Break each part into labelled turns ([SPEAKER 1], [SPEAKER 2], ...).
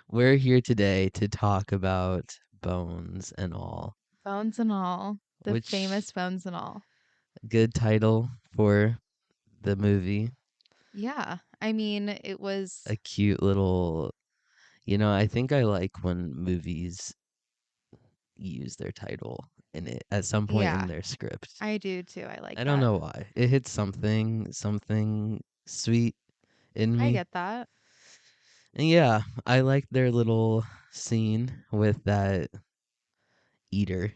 [SPEAKER 1] We're here today to talk about Bones and All,
[SPEAKER 2] Bones and all. The
[SPEAKER 1] which
[SPEAKER 2] famous Bones and all.
[SPEAKER 1] good title for the movie.
[SPEAKER 2] Yeah. I mean, it was,
[SPEAKER 1] A cute little, I think I like when movies use their title in it at some point in
[SPEAKER 2] yeah,
[SPEAKER 1] their script.
[SPEAKER 2] I do too. I like
[SPEAKER 1] I don't
[SPEAKER 2] that.
[SPEAKER 1] know why. It hits something sweet in
[SPEAKER 2] I
[SPEAKER 1] me.
[SPEAKER 2] get that.
[SPEAKER 1] And yeah, I like their little scene with that eater.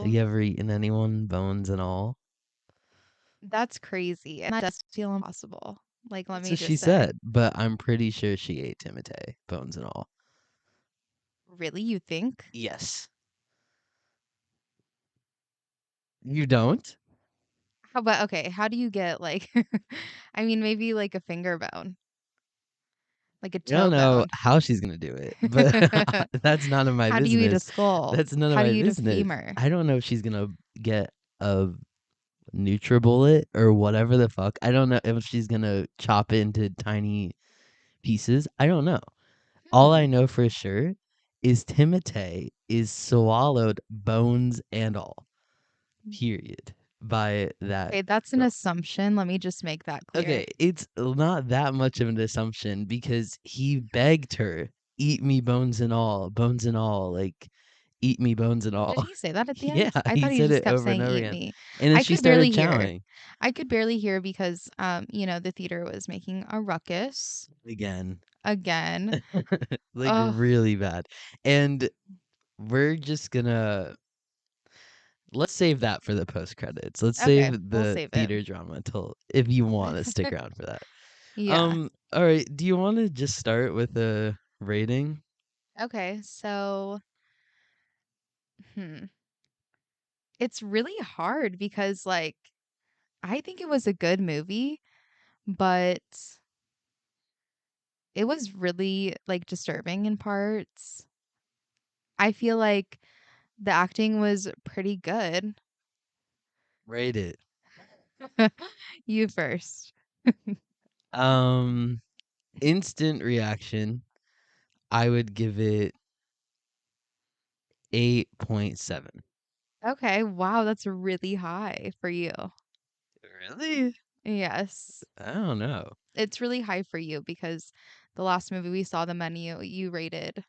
[SPEAKER 1] Have
[SPEAKER 2] Ew.
[SPEAKER 1] you ever eaten anyone, bones and all?
[SPEAKER 2] That's crazy. And that does feel impossible. Like, let
[SPEAKER 1] That's
[SPEAKER 2] me
[SPEAKER 1] what she
[SPEAKER 2] just say.
[SPEAKER 1] said, but I'm pretty sure she ate Timotei, bones and all.
[SPEAKER 2] Really? You think?
[SPEAKER 1] Yes. You don't?
[SPEAKER 2] How about, okay, how do you get, like, I mean, maybe like a finger bone, like a
[SPEAKER 1] I don't
[SPEAKER 2] toe
[SPEAKER 1] know
[SPEAKER 2] bone.
[SPEAKER 1] how she's gonna do it, but that's none of my
[SPEAKER 2] How do you eat a
[SPEAKER 1] business.
[SPEAKER 2] skull?
[SPEAKER 1] That's none of
[SPEAKER 2] How do
[SPEAKER 1] my
[SPEAKER 2] you eat a
[SPEAKER 1] business.
[SPEAKER 2] femur?
[SPEAKER 1] I don't know if she's gonna get a NutriBullet or whatever the fuck. I don't know if she's gonna chop it into tiny pieces. I don't know. All I
[SPEAKER 2] Hmm.
[SPEAKER 1] know for sure is Timotei is swallowed bones and all. Period. By that
[SPEAKER 2] Okay, that's an
[SPEAKER 1] girl.
[SPEAKER 2] assumption. Let me just make that clear.
[SPEAKER 1] Okay, it's not that much of an assumption because he begged her, "Eat me bones and all, like eat me bones and all."
[SPEAKER 2] Did he say that at the
[SPEAKER 1] Yeah,
[SPEAKER 2] end? I
[SPEAKER 1] he
[SPEAKER 2] thought he
[SPEAKER 1] said
[SPEAKER 2] just
[SPEAKER 1] it
[SPEAKER 2] kept
[SPEAKER 1] over and
[SPEAKER 2] saying
[SPEAKER 1] over
[SPEAKER 2] eat
[SPEAKER 1] again.
[SPEAKER 2] me.
[SPEAKER 1] And then
[SPEAKER 2] I
[SPEAKER 1] she
[SPEAKER 2] could barely
[SPEAKER 1] started
[SPEAKER 2] hear.
[SPEAKER 1] chowing
[SPEAKER 2] I could barely hear because the theater was making a ruckus
[SPEAKER 1] again.
[SPEAKER 2] again.
[SPEAKER 1] Like
[SPEAKER 2] Oh,
[SPEAKER 1] really bad. And we're just gonna let's save that for the post credits. Let's
[SPEAKER 2] okay,
[SPEAKER 1] save
[SPEAKER 2] we'll
[SPEAKER 1] the
[SPEAKER 2] save it.
[SPEAKER 1] theater drama until if you want to stick around for that.
[SPEAKER 2] Yeah.
[SPEAKER 1] All right, do you want to just start with a rating?
[SPEAKER 2] Okay, so hmm. It's really hard because like I think it was a good movie, but it was really like disturbing in parts. I feel like the acting was pretty good.
[SPEAKER 1] Rate it.
[SPEAKER 2] You first.
[SPEAKER 1] Um instant reaction, I would give it 8.7.
[SPEAKER 2] Okay, wow, that's really high for you.
[SPEAKER 1] Really?
[SPEAKER 2] Yes.
[SPEAKER 1] I don't know.
[SPEAKER 2] It's really high for you because the last movie we saw, The Menu, you rated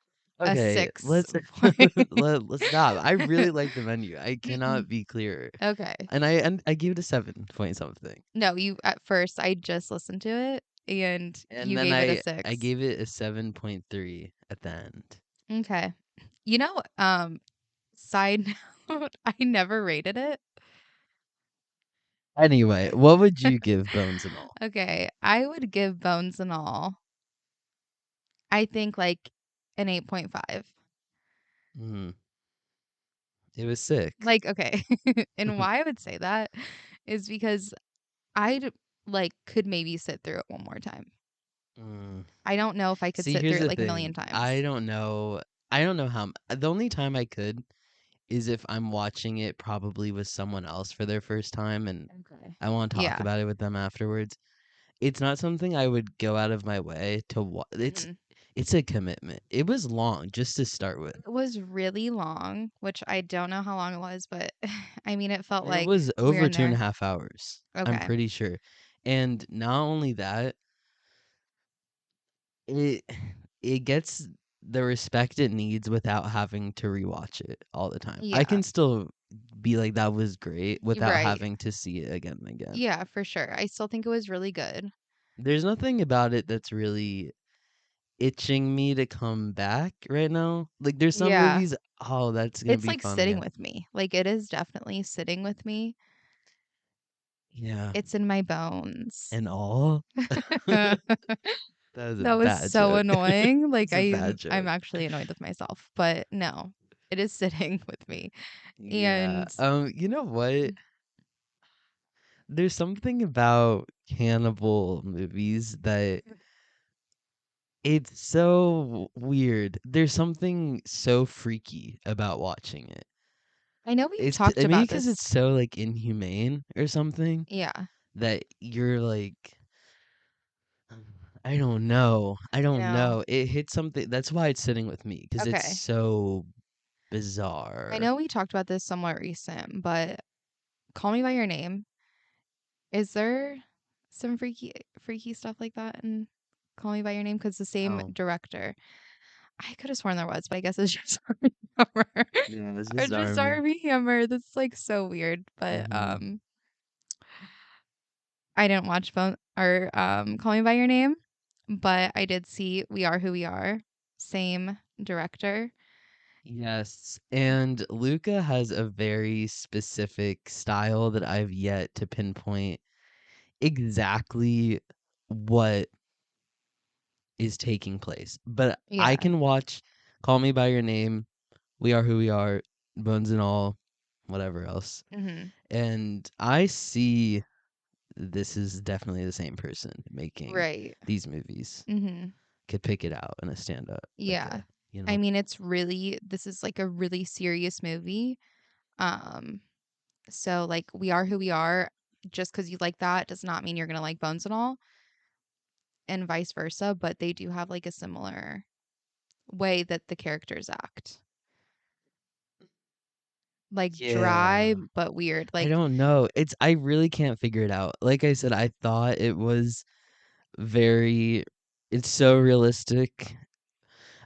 [SPEAKER 2] a
[SPEAKER 1] Okay,
[SPEAKER 2] 6
[SPEAKER 1] let's
[SPEAKER 2] point.
[SPEAKER 1] let's stop. I really like the menu. I cannot be clearer.
[SPEAKER 2] Okay.
[SPEAKER 1] And I gave it a 7 point something.
[SPEAKER 2] No, you at first I just listened to it and
[SPEAKER 1] And
[SPEAKER 2] you
[SPEAKER 1] then
[SPEAKER 2] gave it a
[SPEAKER 1] I
[SPEAKER 2] 6.
[SPEAKER 1] gave it a 7.3 at the end.
[SPEAKER 2] Okay. You know, side note, I never rated it.
[SPEAKER 1] Anyway, what would you give Bones and All?
[SPEAKER 2] Okay, I would give Bones and All, I think like an 8.5.
[SPEAKER 1] Mm, it was sick.
[SPEAKER 2] Like, okay. And why I would say that is because I'd like could maybe sit through it one more time.
[SPEAKER 1] Mm.
[SPEAKER 2] I don't know if I could
[SPEAKER 1] See,
[SPEAKER 2] sit
[SPEAKER 1] here's
[SPEAKER 2] through it
[SPEAKER 1] the
[SPEAKER 2] like a million
[SPEAKER 1] thing. I
[SPEAKER 2] times.
[SPEAKER 1] don't know. I don't know how. The only time I could is if I'm watching it probably with someone else for their first time and
[SPEAKER 2] Okay.
[SPEAKER 1] I want to talk
[SPEAKER 2] Yeah.
[SPEAKER 1] about it with them afterwards. It's not something I would go out of my way to
[SPEAKER 2] Mhm.
[SPEAKER 1] it's a commitment. It was long just to start with.
[SPEAKER 2] It was really long, which I don't know how long it was, but I mean, it felt
[SPEAKER 1] It
[SPEAKER 2] like
[SPEAKER 1] was
[SPEAKER 2] we were
[SPEAKER 1] over
[SPEAKER 2] in
[SPEAKER 1] two and a
[SPEAKER 2] there.
[SPEAKER 1] half hours. I'm
[SPEAKER 2] Okay.
[SPEAKER 1] pretty sure. And not only that, it it gets the respect it needs without having to rewatch it all the time. I
[SPEAKER 2] Yeah.
[SPEAKER 1] can still be like that was great
[SPEAKER 2] You're
[SPEAKER 1] without
[SPEAKER 2] right.
[SPEAKER 1] having to see it again and again.
[SPEAKER 2] Yeah, for sure. I still think it was really good.
[SPEAKER 1] There's nothing about it that's really itching me to come back right now. Like there's some
[SPEAKER 2] Yeah.
[SPEAKER 1] movies, oh, that's gonna
[SPEAKER 2] It's
[SPEAKER 1] be
[SPEAKER 2] like
[SPEAKER 1] fun
[SPEAKER 2] sitting
[SPEAKER 1] again.
[SPEAKER 2] with me. Like it is definitely sitting with me.
[SPEAKER 1] Yeah.
[SPEAKER 2] It's in my bones.
[SPEAKER 1] And all. That was a
[SPEAKER 2] That was
[SPEAKER 1] bad
[SPEAKER 2] so
[SPEAKER 1] joke.
[SPEAKER 2] annoying. Like
[SPEAKER 1] It's a bad
[SPEAKER 2] I'm
[SPEAKER 1] joke.
[SPEAKER 2] actually annoyed with myself, but no, it is sitting with me.
[SPEAKER 1] Yeah.
[SPEAKER 2] And
[SPEAKER 1] You know what? There's something about cannibal movies that it's so weird. There's something so freaky about watching it.
[SPEAKER 2] I know we've
[SPEAKER 1] It's
[SPEAKER 2] talked
[SPEAKER 1] maybe
[SPEAKER 2] about
[SPEAKER 1] because
[SPEAKER 2] this.
[SPEAKER 1] it's so like inhumane or something
[SPEAKER 2] Yeah.
[SPEAKER 1] that you're like I don't know. I don't
[SPEAKER 2] No.
[SPEAKER 1] know. It hit something. That's why it's sitting with me because it's
[SPEAKER 2] Okay.
[SPEAKER 1] so
[SPEAKER 2] I
[SPEAKER 1] bizarre.
[SPEAKER 2] know we talked about this somewhat recent, but Call Me by Your Name, is there some freaky stuff like that in Call Me by Your Name? Because the same
[SPEAKER 1] Oh,
[SPEAKER 2] director. I could have sworn there was, but I guess it's just Armie Hammer.
[SPEAKER 1] yeah, it's
[SPEAKER 2] Or
[SPEAKER 1] just
[SPEAKER 2] just
[SPEAKER 1] Army.
[SPEAKER 2] Armie Hammer. That's like so weird. But
[SPEAKER 1] Hmm.
[SPEAKER 2] I didn't watch Call Me by Your Name, but I did see We Are Who We Are. Same director.
[SPEAKER 1] Yes, and Luca has a very specific style that I've yet to pinpoint exactly what is taking place. But I
[SPEAKER 2] Yeah.
[SPEAKER 1] can watch Call Me by Your Name, We Are Who We Are, Bones and All, whatever else.
[SPEAKER 2] Hmm.
[SPEAKER 1] And I see this is definitely the same person making
[SPEAKER 2] Right.
[SPEAKER 1] these movies.
[SPEAKER 2] Hmm.
[SPEAKER 1] Could pick it out in a stand up like
[SPEAKER 2] Yeah.
[SPEAKER 1] a, you
[SPEAKER 2] I
[SPEAKER 1] know.
[SPEAKER 2] mean, this is like a really serious movie. Um, so like We Are Who We Are, just because you like that does not mean you're gonna like Bones and All, and vice versa, but they do have like a similar way that the characters act. Like dry
[SPEAKER 1] Yeah.
[SPEAKER 2] but weird.
[SPEAKER 1] I
[SPEAKER 2] Like,
[SPEAKER 1] don't know. I really can't figure it out. Like I said, I thought it was very it's so realistic,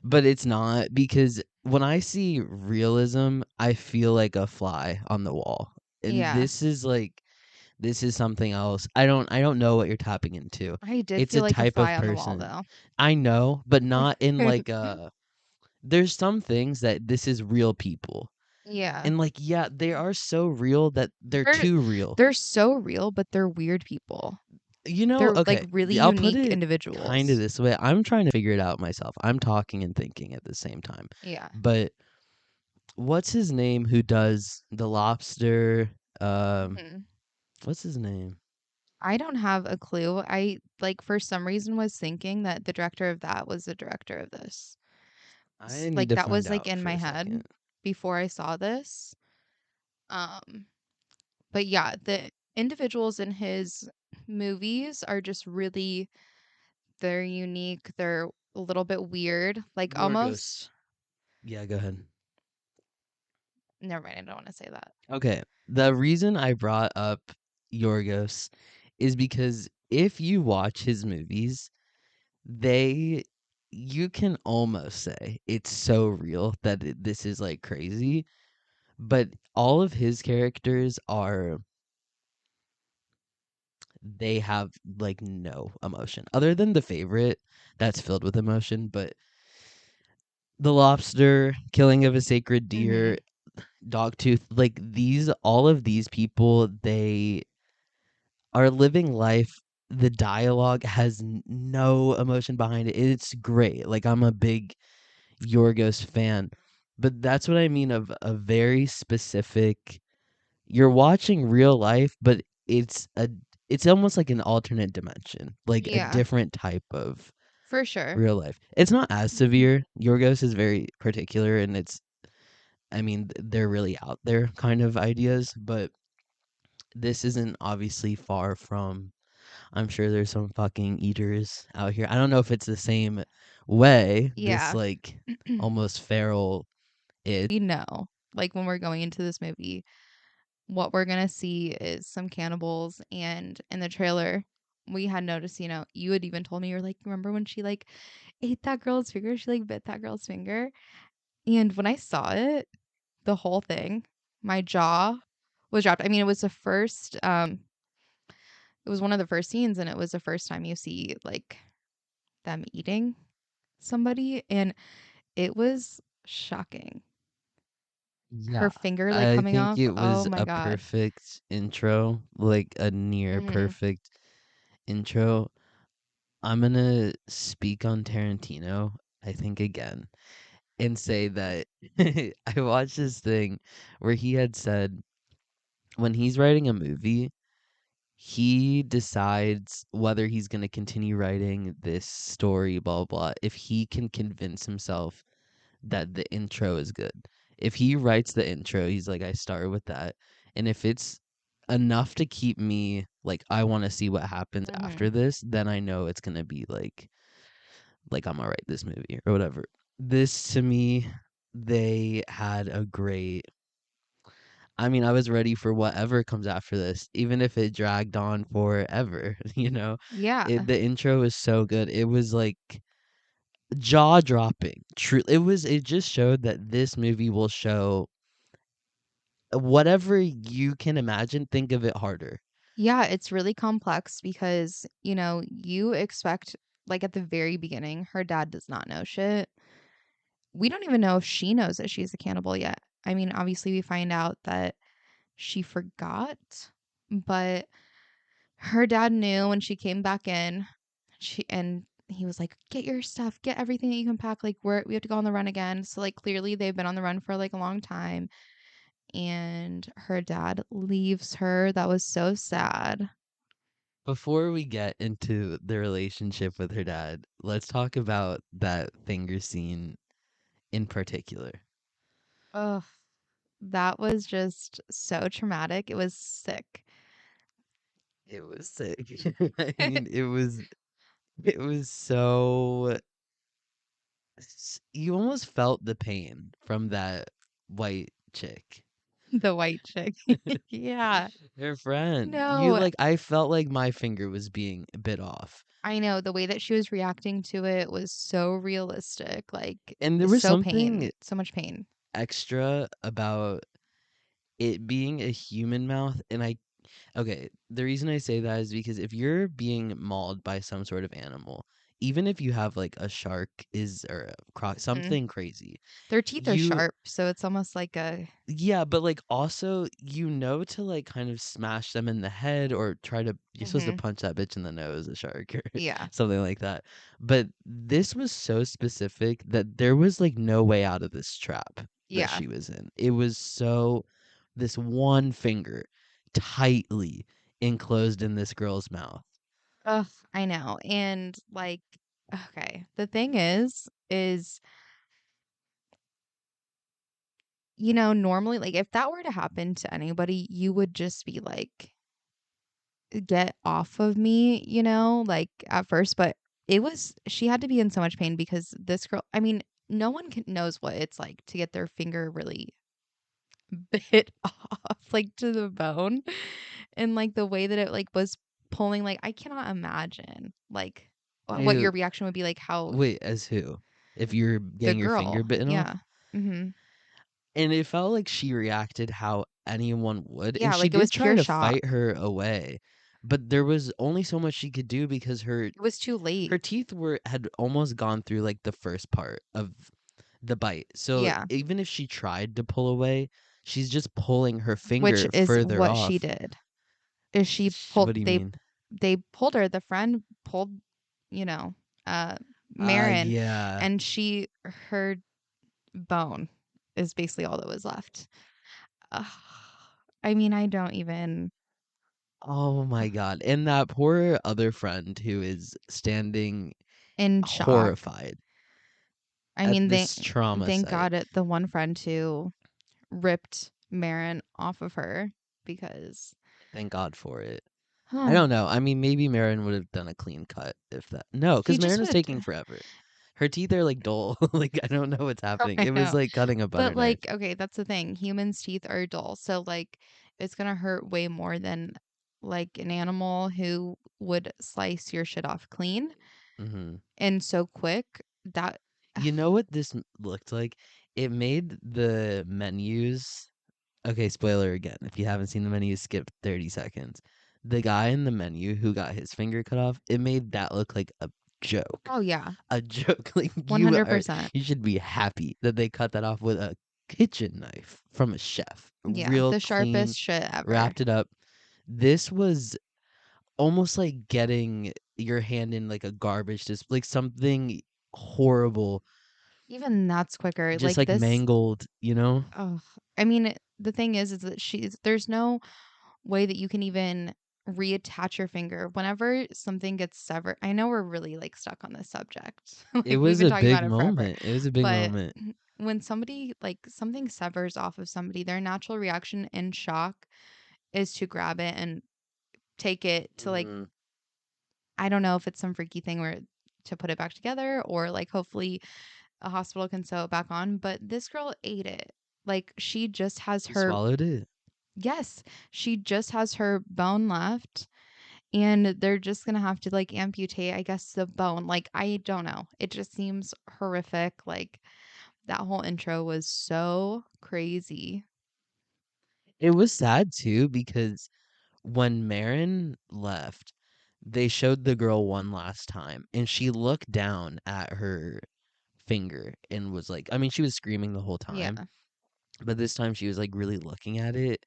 [SPEAKER 1] but it's not because when I see realism, I feel like a fly on the wall. And
[SPEAKER 2] yeah.
[SPEAKER 1] this is something else. I don't know what you're tapping into.
[SPEAKER 2] I did
[SPEAKER 1] It's
[SPEAKER 2] feel
[SPEAKER 1] a
[SPEAKER 2] like a
[SPEAKER 1] type
[SPEAKER 2] fly
[SPEAKER 1] of
[SPEAKER 2] on the wall
[SPEAKER 1] person.
[SPEAKER 2] though.
[SPEAKER 1] I know, but not in like a there's some things that this is real people.
[SPEAKER 2] Yeah.
[SPEAKER 1] And like yeah, they are so real that they're
[SPEAKER 2] They're
[SPEAKER 1] too real.
[SPEAKER 2] they're so real, but they're weird people.
[SPEAKER 1] You know,
[SPEAKER 2] They're like
[SPEAKER 1] okay,
[SPEAKER 2] really
[SPEAKER 1] I'll put
[SPEAKER 2] unique
[SPEAKER 1] it kind of
[SPEAKER 2] individuals.
[SPEAKER 1] this way. I'm trying to figure it out myself. I'm talking and thinking at the same time.
[SPEAKER 2] Yeah.
[SPEAKER 1] But what's his name who does the lobster? Um,
[SPEAKER 2] Mhm.
[SPEAKER 1] what's his name?
[SPEAKER 2] I don't have a clue. I like for some reason was thinking that the director of that was the director of this.
[SPEAKER 1] I need
[SPEAKER 2] Like
[SPEAKER 1] to
[SPEAKER 2] that
[SPEAKER 1] find
[SPEAKER 2] was like
[SPEAKER 1] out
[SPEAKER 2] in
[SPEAKER 1] for
[SPEAKER 2] my
[SPEAKER 1] a
[SPEAKER 2] head
[SPEAKER 1] second.
[SPEAKER 2] before I saw this. Um, but yeah, the individuals in his movies are just really they're unique. They're a little bit weird. Like
[SPEAKER 1] Yorgos.
[SPEAKER 2] almost
[SPEAKER 1] Yeah, go ahead.
[SPEAKER 2] never mind, I don't want to say that.
[SPEAKER 1] Okay. The reason I brought up Yorgos is because if you watch his movies, they you can almost say it's so real that this is like crazy, but all of his characters are they have like no emotion other than the favorite that's filled with emotion, but the lobster, killing of a sacred deer,
[SPEAKER 2] Mhm.
[SPEAKER 1] Dogtooth, like these all of these people, they are living life. The dialogue has no emotion behind it. It's great. Like I'm a big Yorgos fan. But that's what I mean of a very specific you're watching real life, but it's almost like an alternate dimension, like a
[SPEAKER 2] Yeah,
[SPEAKER 1] different type of
[SPEAKER 2] for sure.
[SPEAKER 1] real life. It's not as severe. Yorgos is very particular and it's I mean, they're really out there kind of ideas, but this isn't obviously far from I'm sure there's some fucking eaters out here. I don't know if it's the same way, this
[SPEAKER 2] Yeah.
[SPEAKER 1] like almost feral it.
[SPEAKER 2] We know, like when we're going into this movie, what we're gonna see is some cannibals. And in the trailer, we had noticed, you had even told me, you're like, remember when she like ate that girl's finger? She like bit that girl's finger. And when I saw it, the whole thing, my jaw was dropped. I mean, it was one of the first scenes, and it was the first time you see like them eating somebody, and it was shocking.
[SPEAKER 1] Yeah,
[SPEAKER 2] Her finger like
[SPEAKER 1] I
[SPEAKER 2] coming
[SPEAKER 1] think
[SPEAKER 2] off.
[SPEAKER 1] it
[SPEAKER 2] Oh
[SPEAKER 1] was
[SPEAKER 2] my
[SPEAKER 1] a
[SPEAKER 2] god.
[SPEAKER 1] perfect intro, like a near
[SPEAKER 2] Hmm.
[SPEAKER 1] perfect intro. I'm gonna speak on Tarantino, I think again, and say that I watched this thing where he had said when he's writing a movie, he decides whether he's gonna continue writing this story, blah blah, if he can convince himself that the intro is good. If he writes the intro, he's like, I start with that. And if it's enough to keep me like I want to see what happens after
[SPEAKER 2] Mhm.
[SPEAKER 1] this, then I know it's gonna be like I'm gonna write this movie or whatever. This to me, they had a great. I mean, I was ready for whatever comes after this, even if it dragged on forever.
[SPEAKER 2] Yeah.
[SPEAKER 1] The intro is so good. It was like jaw dropping. True, it was. It just showed that this movie will show whatever you can imagine. Think of it harder.
[SPEAKER 2] Yeah, it's really complex because, you expect like at the very beginning, her dad does not know shit. We don't even know if she knows that she's a cannibal yet. I mean, obviously we find out that she forgot, but her dad knew when she came back in. And he was like, "Get your stuff, get everything that you can pack. Like we have to go on the run again." So like clearly they've been on the run for like a long time, and her dad leaves her. That was so sad.
[SPEAKER 1] Before we get into the relationship with her dad, let's talk about that finger scene in particular.
[SPEAKER 2] Ugh, that was just so traumatic. It was sick.
[SPEAKER 1] It was sick. I mean, it was so you almost felt the pain from that white chick.
[SPEAKER 2] The white chick. Yeah.
[SPEAKER 1] Her friend. You
[SPEAKER 2] No,
[SPEAKER 1] like I felt like my finger was being bit off.
[SPEAKER 2] I know the way that she was reacting to it was so realistic. Like,
[SPEAKER 1] And there was
[SPEAKER 2] so pain,
[SPEAKER 1] something
[SPEAKER 2] so much pain.
[SPEAKER 1] extra about it being a human mouth and I okay, the reason I say that is because if you're being mauled by some sort of animal, even if you have like a shark is or a
[SPEAKER 2] Mhm.
[SPEAKER 1] something crazy,
[SPEAKER 2] Their teeth are
[SPEAKER 1] you
[SPEAKER 2] sharp, so it's almost like a
[SPEAKER 1] yeah, but like also to like kind of smash them in the head or try to you're supposed to
[SPEAKER 2] Mhm.
[SPEAKER 1] punch that bitch in the nose, a shark or
[SPEAKER 2] Yeah.
[SPEAKER 1] something like that. But this was so specific that there was like no way out of this trap that
[SPEAKER 2] Yeah.
[SPEAKER 1] she was in. It was so this one finger tightly enclosed in this girl's mouth.
[SPEAKER 2] Ugh, I know. And like, okay, the thing is, normally, like, if that were to happen to anybody, you would just be like, get off of me, like at first. But she had to be in so much pain because this girl, I mean, no one knows what it's like to get their finger really bit off, like to the bone. And like the way that it like was pulling, like, I cannot imagine like what
[SPEAKER 1] I
[SPEAKER 2] your reaction would be, like how
[SPEAKER 1] wait, as who? If you're
[SPEAKER 2] the
[SPEAKER 1] getting your finger
[SPEAKER 2] girl,
[SPEAKER 1] bitten
[SPEAKER 2] yeah.
[SPEAKER 1] off?
[SPEAKER 2] Hmm.
[SPEAKER 1] And it felt like she reacted how anyone would, and
[SPEAKER 2] Yeah,
[SPEAKER 1] she
[SPEAKER 2] like it
[SPEAKER 1] did
[SPEAKER 2] was
[SPEAKER 1] try
[SPEAKER 2] pure
[SPEAKER 1] to fight
[SPEAKER 2] shock.
[SPEAKER 1] her away, but there was only so much she could do because
[SPEAKER 2] It was too
[SPEAKER 1] her
[SPEAKER 2] late.
[SPEAKER 1] teeth were had almost gone through like the first part of the bite. So
[SPEAKER 2] Yeah,
[SPEAKER 1] even if she tried to pull away, she's just pulling her
[SPEAKER 2] which
[SPEAKER 1] finger
[SPEAKER 2] is
[SPEAKER 1] further
[SPEAKER 2] what she
[SPEAKER 1] off.
[SPEAKER 2] did. Is she
[SPEAKER 1] What
[SPEAKER 2] pulled
[SPEAKER 1] do you mean?
[SPEAKER 2] they pulled her, the friend pulled, you know, Marin,
[SPEAKER 1] Yeah.
[SPEAKER 2] and her bone is basically all that was left. Ugh. I mean, I don't even
[SPEAKER 1] Oh my god. And that poor other friend who is standing
[SPEAKER 2] in shock.
[SPEAKER 1] horrified
[SPEAKER 2] I
[SPEAKER 1] at
[SPEAKER 2] mean,
[SPEAKER 1] this trauma
[SPEAKER 2] thank
[SPEAKER 1] site.
[SPEAKER 2] God the one friend who ripped Marin off of her because
[SPEAKER 1] Thank God for it. I
[SPEAKER 2] huh,
[SPEAKER 1] don't know. I mean, maybe Marin would have done a clean cut if that. No,
[SPEAKER 2] he
[SPEAKER 1] because
[SPEAKER 2] just
[SPEAKER 1] Marin was
[SPEAKER 2] would
[SPEAKER 1] taking
[SPEAKER 2] have.
[SPEAKER 1] forever. Her teeth are like dull. Like I don't know what's happening.
[SPEAKER 2] I
[SPEAKER 1] It was
[SPEAKER 2] know.
[SPEAKER 1] like cutting a butter
[SPEAKER 2] But
[SPEAKER 1] knife.
[SPEAKER 2] like, okay, that's the thing. Humans' teeth are dull. So like it's gonna hurt way more than like an animal who would slice your shit off clean
[SPEAKER 1] Hmm.
[SPEAKER 2] and so quick. That
[SPEAKER 1] You know what this looked like? It made the menus. Okay, spoiler again. If you haven't seen the menu, skip 30 seconds. The guy in the menu who got his finger cut off, it made that look like a joke.
[SPEAKER 2] oh yeah,
[SPEAKER 1] A joke. Like
[SPEAKER 2] 100%.
[SPEAKER 1] you should be happy that they cut that off with a kitchen knife from a chef.
[SPEAKER 2] Yeah,
[SPEAKER 1] Real
[SPEAKER 2] the
[SPEAKER 1] clean,
[SPEAKER 2] sharpest shit ever.
[SPEAKER 1] wrapped it up. This was almost like getting your hand in like a garbage like something horrible,
[SPEAKER 2] Even that's quicker.
[SPEAKER 1] just
[SPEAKER 2] Like
[SPEAKER 1] like
[SPEAKER 2] this,
[SPEAKER 1] mangled, you know?
[SPEAKER 2] oh, I mean, the thing is that there's no way that you can even reattach your finger whenever something gets severed. I know we're really like stuck on this subject.
[SPEAKER 1] It
[SPEAKER 2] Like we've
[SPEAKER 1] was
[SPEAKER 2] been
[SPEAKER 1] a
[SPEAKER 2] talking
[SPEAKER 1] big
[SPEAKER 2] about it forever.
[SPEAKER 1] moment. It was a big
[SPEAKER 2] But
[SPEAKER 1] moment.
[SPEAKER 2] when somebody like something severs off of somebody, their natural reaction in shock is to grab it and take it to like,
[SPEAKER 1] Mhm.
[SPEAKER 2] I don't know if it's some freaky thing where to put it back together or like hopefully a hospital can sew it back on, but this girl ate it. Like she just has
[SPEAKER 1] She
[SPEAKER 2] her,
[SPEAKER 1] swallowed it?
[SPEAKER 2] yes, she just has her bone left and they're just going to have to like amputate, I guess, the bone. Like I don't know. It just seems horrific. Like that whole intro was so crazy.
[SPEAKER 1] It was sad too because when Marin left, they showed the girl one last time and she looked down at her finger and was like, I mean, she was screaming the whole time,
[SPEAKER 2] Yeah.
[SPEAKER 1] but this time she was like really looking at it.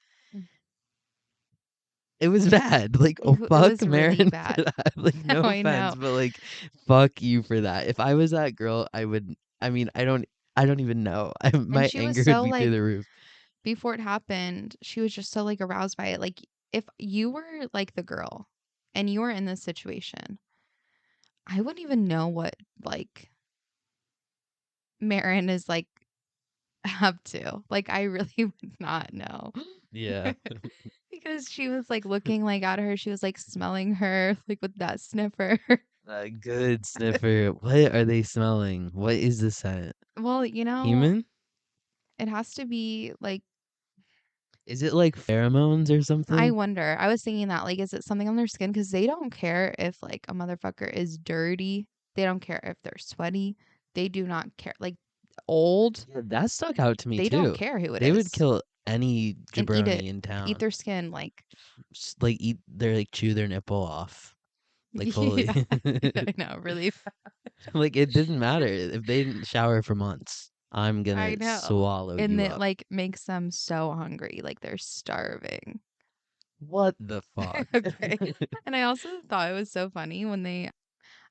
[SPEAKER 1] It was bad. Like, oh
[SPEAKER 2] It
[SPEAKER 1] fuck
[SPEAKER 2] was really
[SPEAKER 1] Marin for
[SPEAKER 2] bad.
[SPEAKER 1] that. Like, no
[SPEAKER 2] No, I
[SPEAKER 1] offense,
[SPEAKER 2] know.
[SPEAKER 1] but like fuck you for that. If I was that girl, I would I mean, I don't even know.
[SPEAKER 2] And
[SPEAKER 1] My
[SPEAKER 2] she was
[SPEAKER 1] anger would
[SPEAKER 2] so
[SPEAKER 1] be through
[SPEAKER 2] like,
[SPEAKER 1] the roof.
[SPEAKER 2] before it happened, she was just so like aroused by it. Like if you were like the girl and you were in this situation, I wouldn't even know what like Marin is like up to. Like I really would not know.
[SPEAKER 1] Yeah.
[SPEAKER 2] Because she was like looking like at her, she was like smelling her like with that sniffer.
[SPEAKER 1] A good sniffer. What are they smelling? What is the scent?
[SPEAKER 2] Well,
[SPEAKER 1] Human?
[SPEAKER 2] it has to be like,
[SPEAKER 1] Is it like pheromones or
[SPEAKER 2] I
[SPEAKER 1] something?
[SPEAKER 2] wonder. I was thinking that like, is it something on their skin? Because they don't care if like a motherfucker is dirty. They don't care if they're sweaty. They do not care. Like old,
[SPEAKER 1] Yeah, that stuck out to me
[SPEAKER 2] they don't
[SPEAKER 1] too.
[SPEAKER 2] care who it
[SPEAKER 1] They would
[SPEAKER 2] is
[SPEAKER 1] kill any
[SPEAKER 2] and eat it,
[SPEAKER 1] jabroni in
[SPEAKER 2] eat
[SPEAKER 1] town.
[SPEAKER 2] their skin. Like,
[SPEAKER 1] Just, like eat their like chew their nipple off. Like fully.
[SPEAKER 2] yeah, I know, really.
[SPEAKER 1] Like it didn't matter if they didn't shower for months. I'm
[SPEAKER 2] I
[SPEAKER 1] gonna
[SPEAKER 2] know.
[SPEAKER 1] swallow
[SPEAKER 2] And
[SPEAKER 1] you
[SPEAKER 2] it
[SPEAKER 1] up.
[SPEAKER 2] like makes them so hungry, like they're starving.
[SPEAKER 1] What the fuck?
[SPEAKER 2] Okay. And I also thought it was so funny when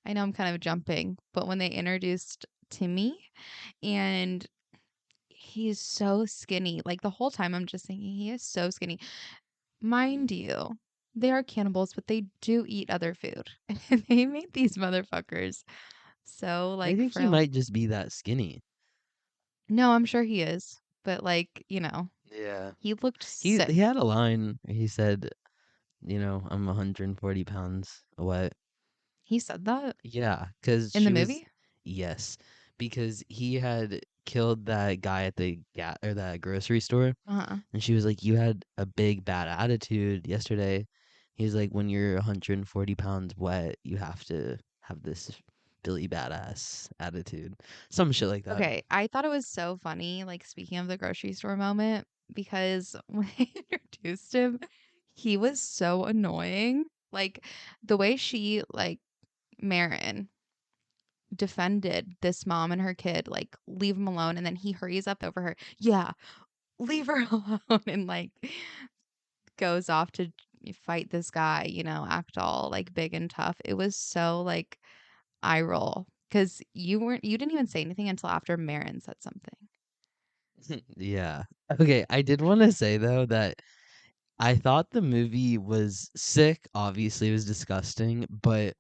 [SPEAKER 2] I know I'm kind of jumping, but when they introduced Timmy and he's so skinny. Like the whole time I'm just thinking he is so skinny. Mind you, they are cannibals, but they do eat other food. And they made these motherfuckers so
[SPEAKER 1] I
[SPEAKER 2] like
[SPEAKER 1] think he
[SPEAKER 2] frail.
[SPEAKER 1] might just be that skinny.
[SPEAKER 2] No, I'm sure he is. But like,
[SPEAKER 1] Yeah.
[SPEAKER 2] he looked
[SPEAKER 1] He
[SPEAKER 2] sick.
[SPEAKER 1] had a line where he said, I'm 140 pounds away.
[SPEAKER 2] He said that
[SPEAKER 1] Yeah, because
[SPEAKER 2] in the
[SPEAKER 1] she was,
[SPEAKER 2] movie?
[SPEAKER 1] yes, because he had killed that guy at the or that grocery store,
[SPEAKER 2] Uh-huh.
[SPEAKER 1] and she was like, "You had a big bad attitude yesterday." He's like, "When you're 140 pounds wet, you have to have this Billy badass attitude, some shit like that."
[SPEAKER 2] Okay, I thought it was so funny, like speaking of the grocery store moment, because when they introduced him, he was so annoying. Like the way she, like Marin, defended this mom and her kid, like leave him alone, and then he hurries up over her. Yeah, leave her alone, and like goes off to fight this guy, act all like big and tough. It was so like eye roll because you didn't even say anything until after Marin said something.
[SPEAKER 1] Yeah. Okay, I did want to say though that I thought the movie was sick. Obviously, it was disgusting, but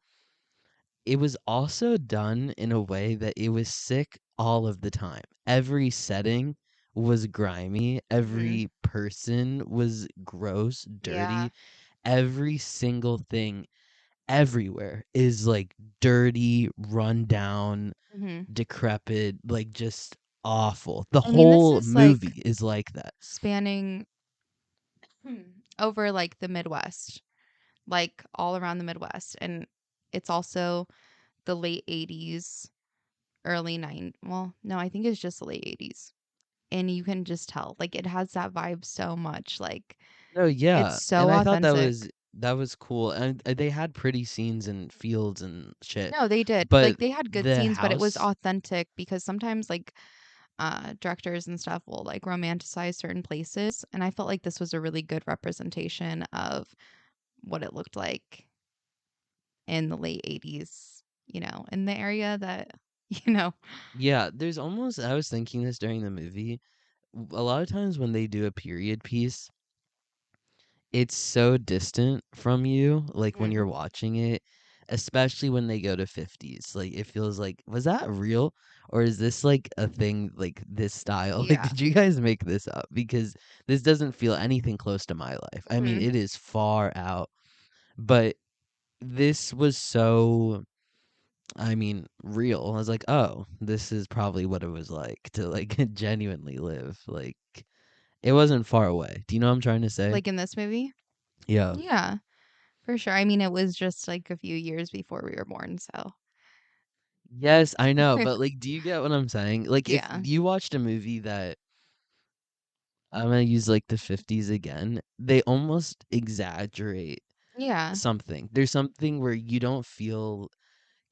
[SPEAKER 1] it was also done in a way that it was sick all of the time. Every setting was grimy,
[SPEAKER 2] Hmm.
[SPEAKER 1] every person was gross,
[SPEAKER 2] Yeah.
[SPEAKER 1] dirty. Every single thing everywhere is like dirty, run down,
[SPEAKER 2] Hmm.
[SPEAKER 1] decrepit, like just awful. The
[SPEAKER 2] I mean, this
[SPEAKER 1] whole
[SPEAKER 2] is like
[SPEAKER 1] movie is like that.
[SPEAKER 2] spanning over like the Midwest, like all around the Midwest. And it's also the late 80s, early 9. Well, no, I think it's just the late 80s. And you can just tell, like, it has that vibe so much. Like,
[SPEAKER 1] No,
[SPEAKER 2] it's
[SPEAKER 1] yeah, and
[SPEAKER 2] so
[SPEAKER 1] I thought
[SPEAKER 2] authentic.
[SPEAKER 1] that was cool, and they had pretty scenes and fields and shit,
[SPEAKER 2] No, they did.
[SPEAKER 1] but
[SPEAKER 2] Like, they had good
[SPEAKER 1] the
[SPEAKER 2] scenes, but it was
[SPEAKER 1] house,
[SPEAKER 2] authentic because sometimes, like, directors and stuff will like romanticize certain places. And I felt like this was a really good representation of what it looked like in the late 80s, in the area that, you know,
[SPEAKER 1] yeah, there's almost I was thinking this during the movie. A lot of times when they do a period piece, it's so distant from you, like when
[SPEAKER 2] Mhm.
[SPEAKER 1] you're watching it, especially when they go to 50s. Like it feels like, was that real? Or is this like a thing like this style? Like,
[SPEAKER 2] Yeah.
[SPEAKER 1] did you guys make this up? Because this doesn't feel anything close to my life. I mean,
[SPEAKER 2] Hmm.
[SPEAKER 1] it is far out. But this was so, I mean, real. I was like, oh, this is probably what it was like to like genuinely live. Like it wasn't far away. Do you know what I'm trying to say?
[SPEAKER 2] Like in this movie?
[SPEAKER 1] Yeah.
[SPEAKER 2] Yeah, for sure. I mean, it was just like a few years before we were born, so
[SPEAKER 1] Yes, I know, but like, do you get what I'm saying? Like, if
[SPEAKER 2] yeah.
[SPEAKER 1] you watched a movie that, I'm gonna use like the 50s again, they almost exaggerate
[SPEAKER 2] Yeah.
[SPEAKER 1] something. There's something where you don't feel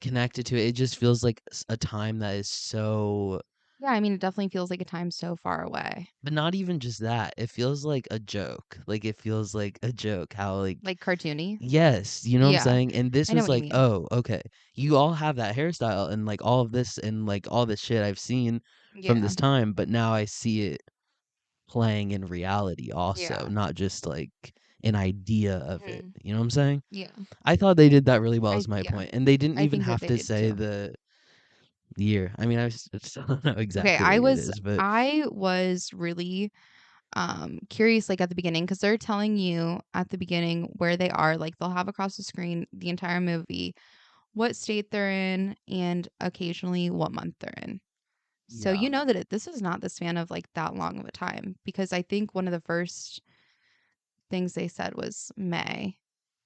[SPEAKER 1] connected to it. It just feels like a time that is so,
[SPEAKER 2] Yeah, I mean, it definitely feels like a time so far away.
[SPEAKER 1] but not even just that. It feels like a joke. Like it feels like a joke how like,
[SPEAKER 2] Like cartoony.
[SPEAKER 1] yes, you know what I'm
[SPEAKER 2] Yeah.
[SPEAKER 1] saying? And this
[SPEAKER 2] I know
[SPEAKER 1] was
[SPEAKER 2] what you
[SPEAKER 1] like,
[SPEAKER 2] mean.
[SPEAKER 1] oh, okay. You all have that hairstyle and like all of this and like all this shit I've seen from
[SPEAKER 2] Yeah.
[SPEAKER 1] this time, but now I see it playing in reality also,
[SPEAKER 2] Yeah.
[SPEAKER 1] not just like an idea of it.
[SPEAKER 2] Mhm.
[SPEAKER 1] You know what I'm saying?
[SPEAKER 2] Yeah.
[SPEAKER 1] I thought they did that really well is my
[SPEAKER 2] Yeah.
[SPEAKER 1] point. And they didn't
[SPEAKER 2] I
[SPEAKER 1] even
[SPEAKER 2] think that
[SPEAKER 1] have
[SPEAKER 2] they
[SPEAKER 1] to
[SPEAKER 2] did
[SPEAKER 1] say
[SPEAKER 2] too.
[SPEAKER 1] the year. I mean, still don't know
[SPEAKER 2] Okay,
[SPEAKER 1] exactly what
[SPEAKER 2] I
[SPEAKER 1] year it
[SPEAKER 2] was
[SPEAKER 1] is, but
[SPEAKER 2] I was really curious like at the beginning because they're telling you at the beginning where they are. Like they'll have across the screen the entire movie, what state they're in, and occasionally what month they're in. So
[SPEAKER 1] yeah.
[SPEAKER 2] you know that this is not the span of like that long of a time because I think one of the first things they said was May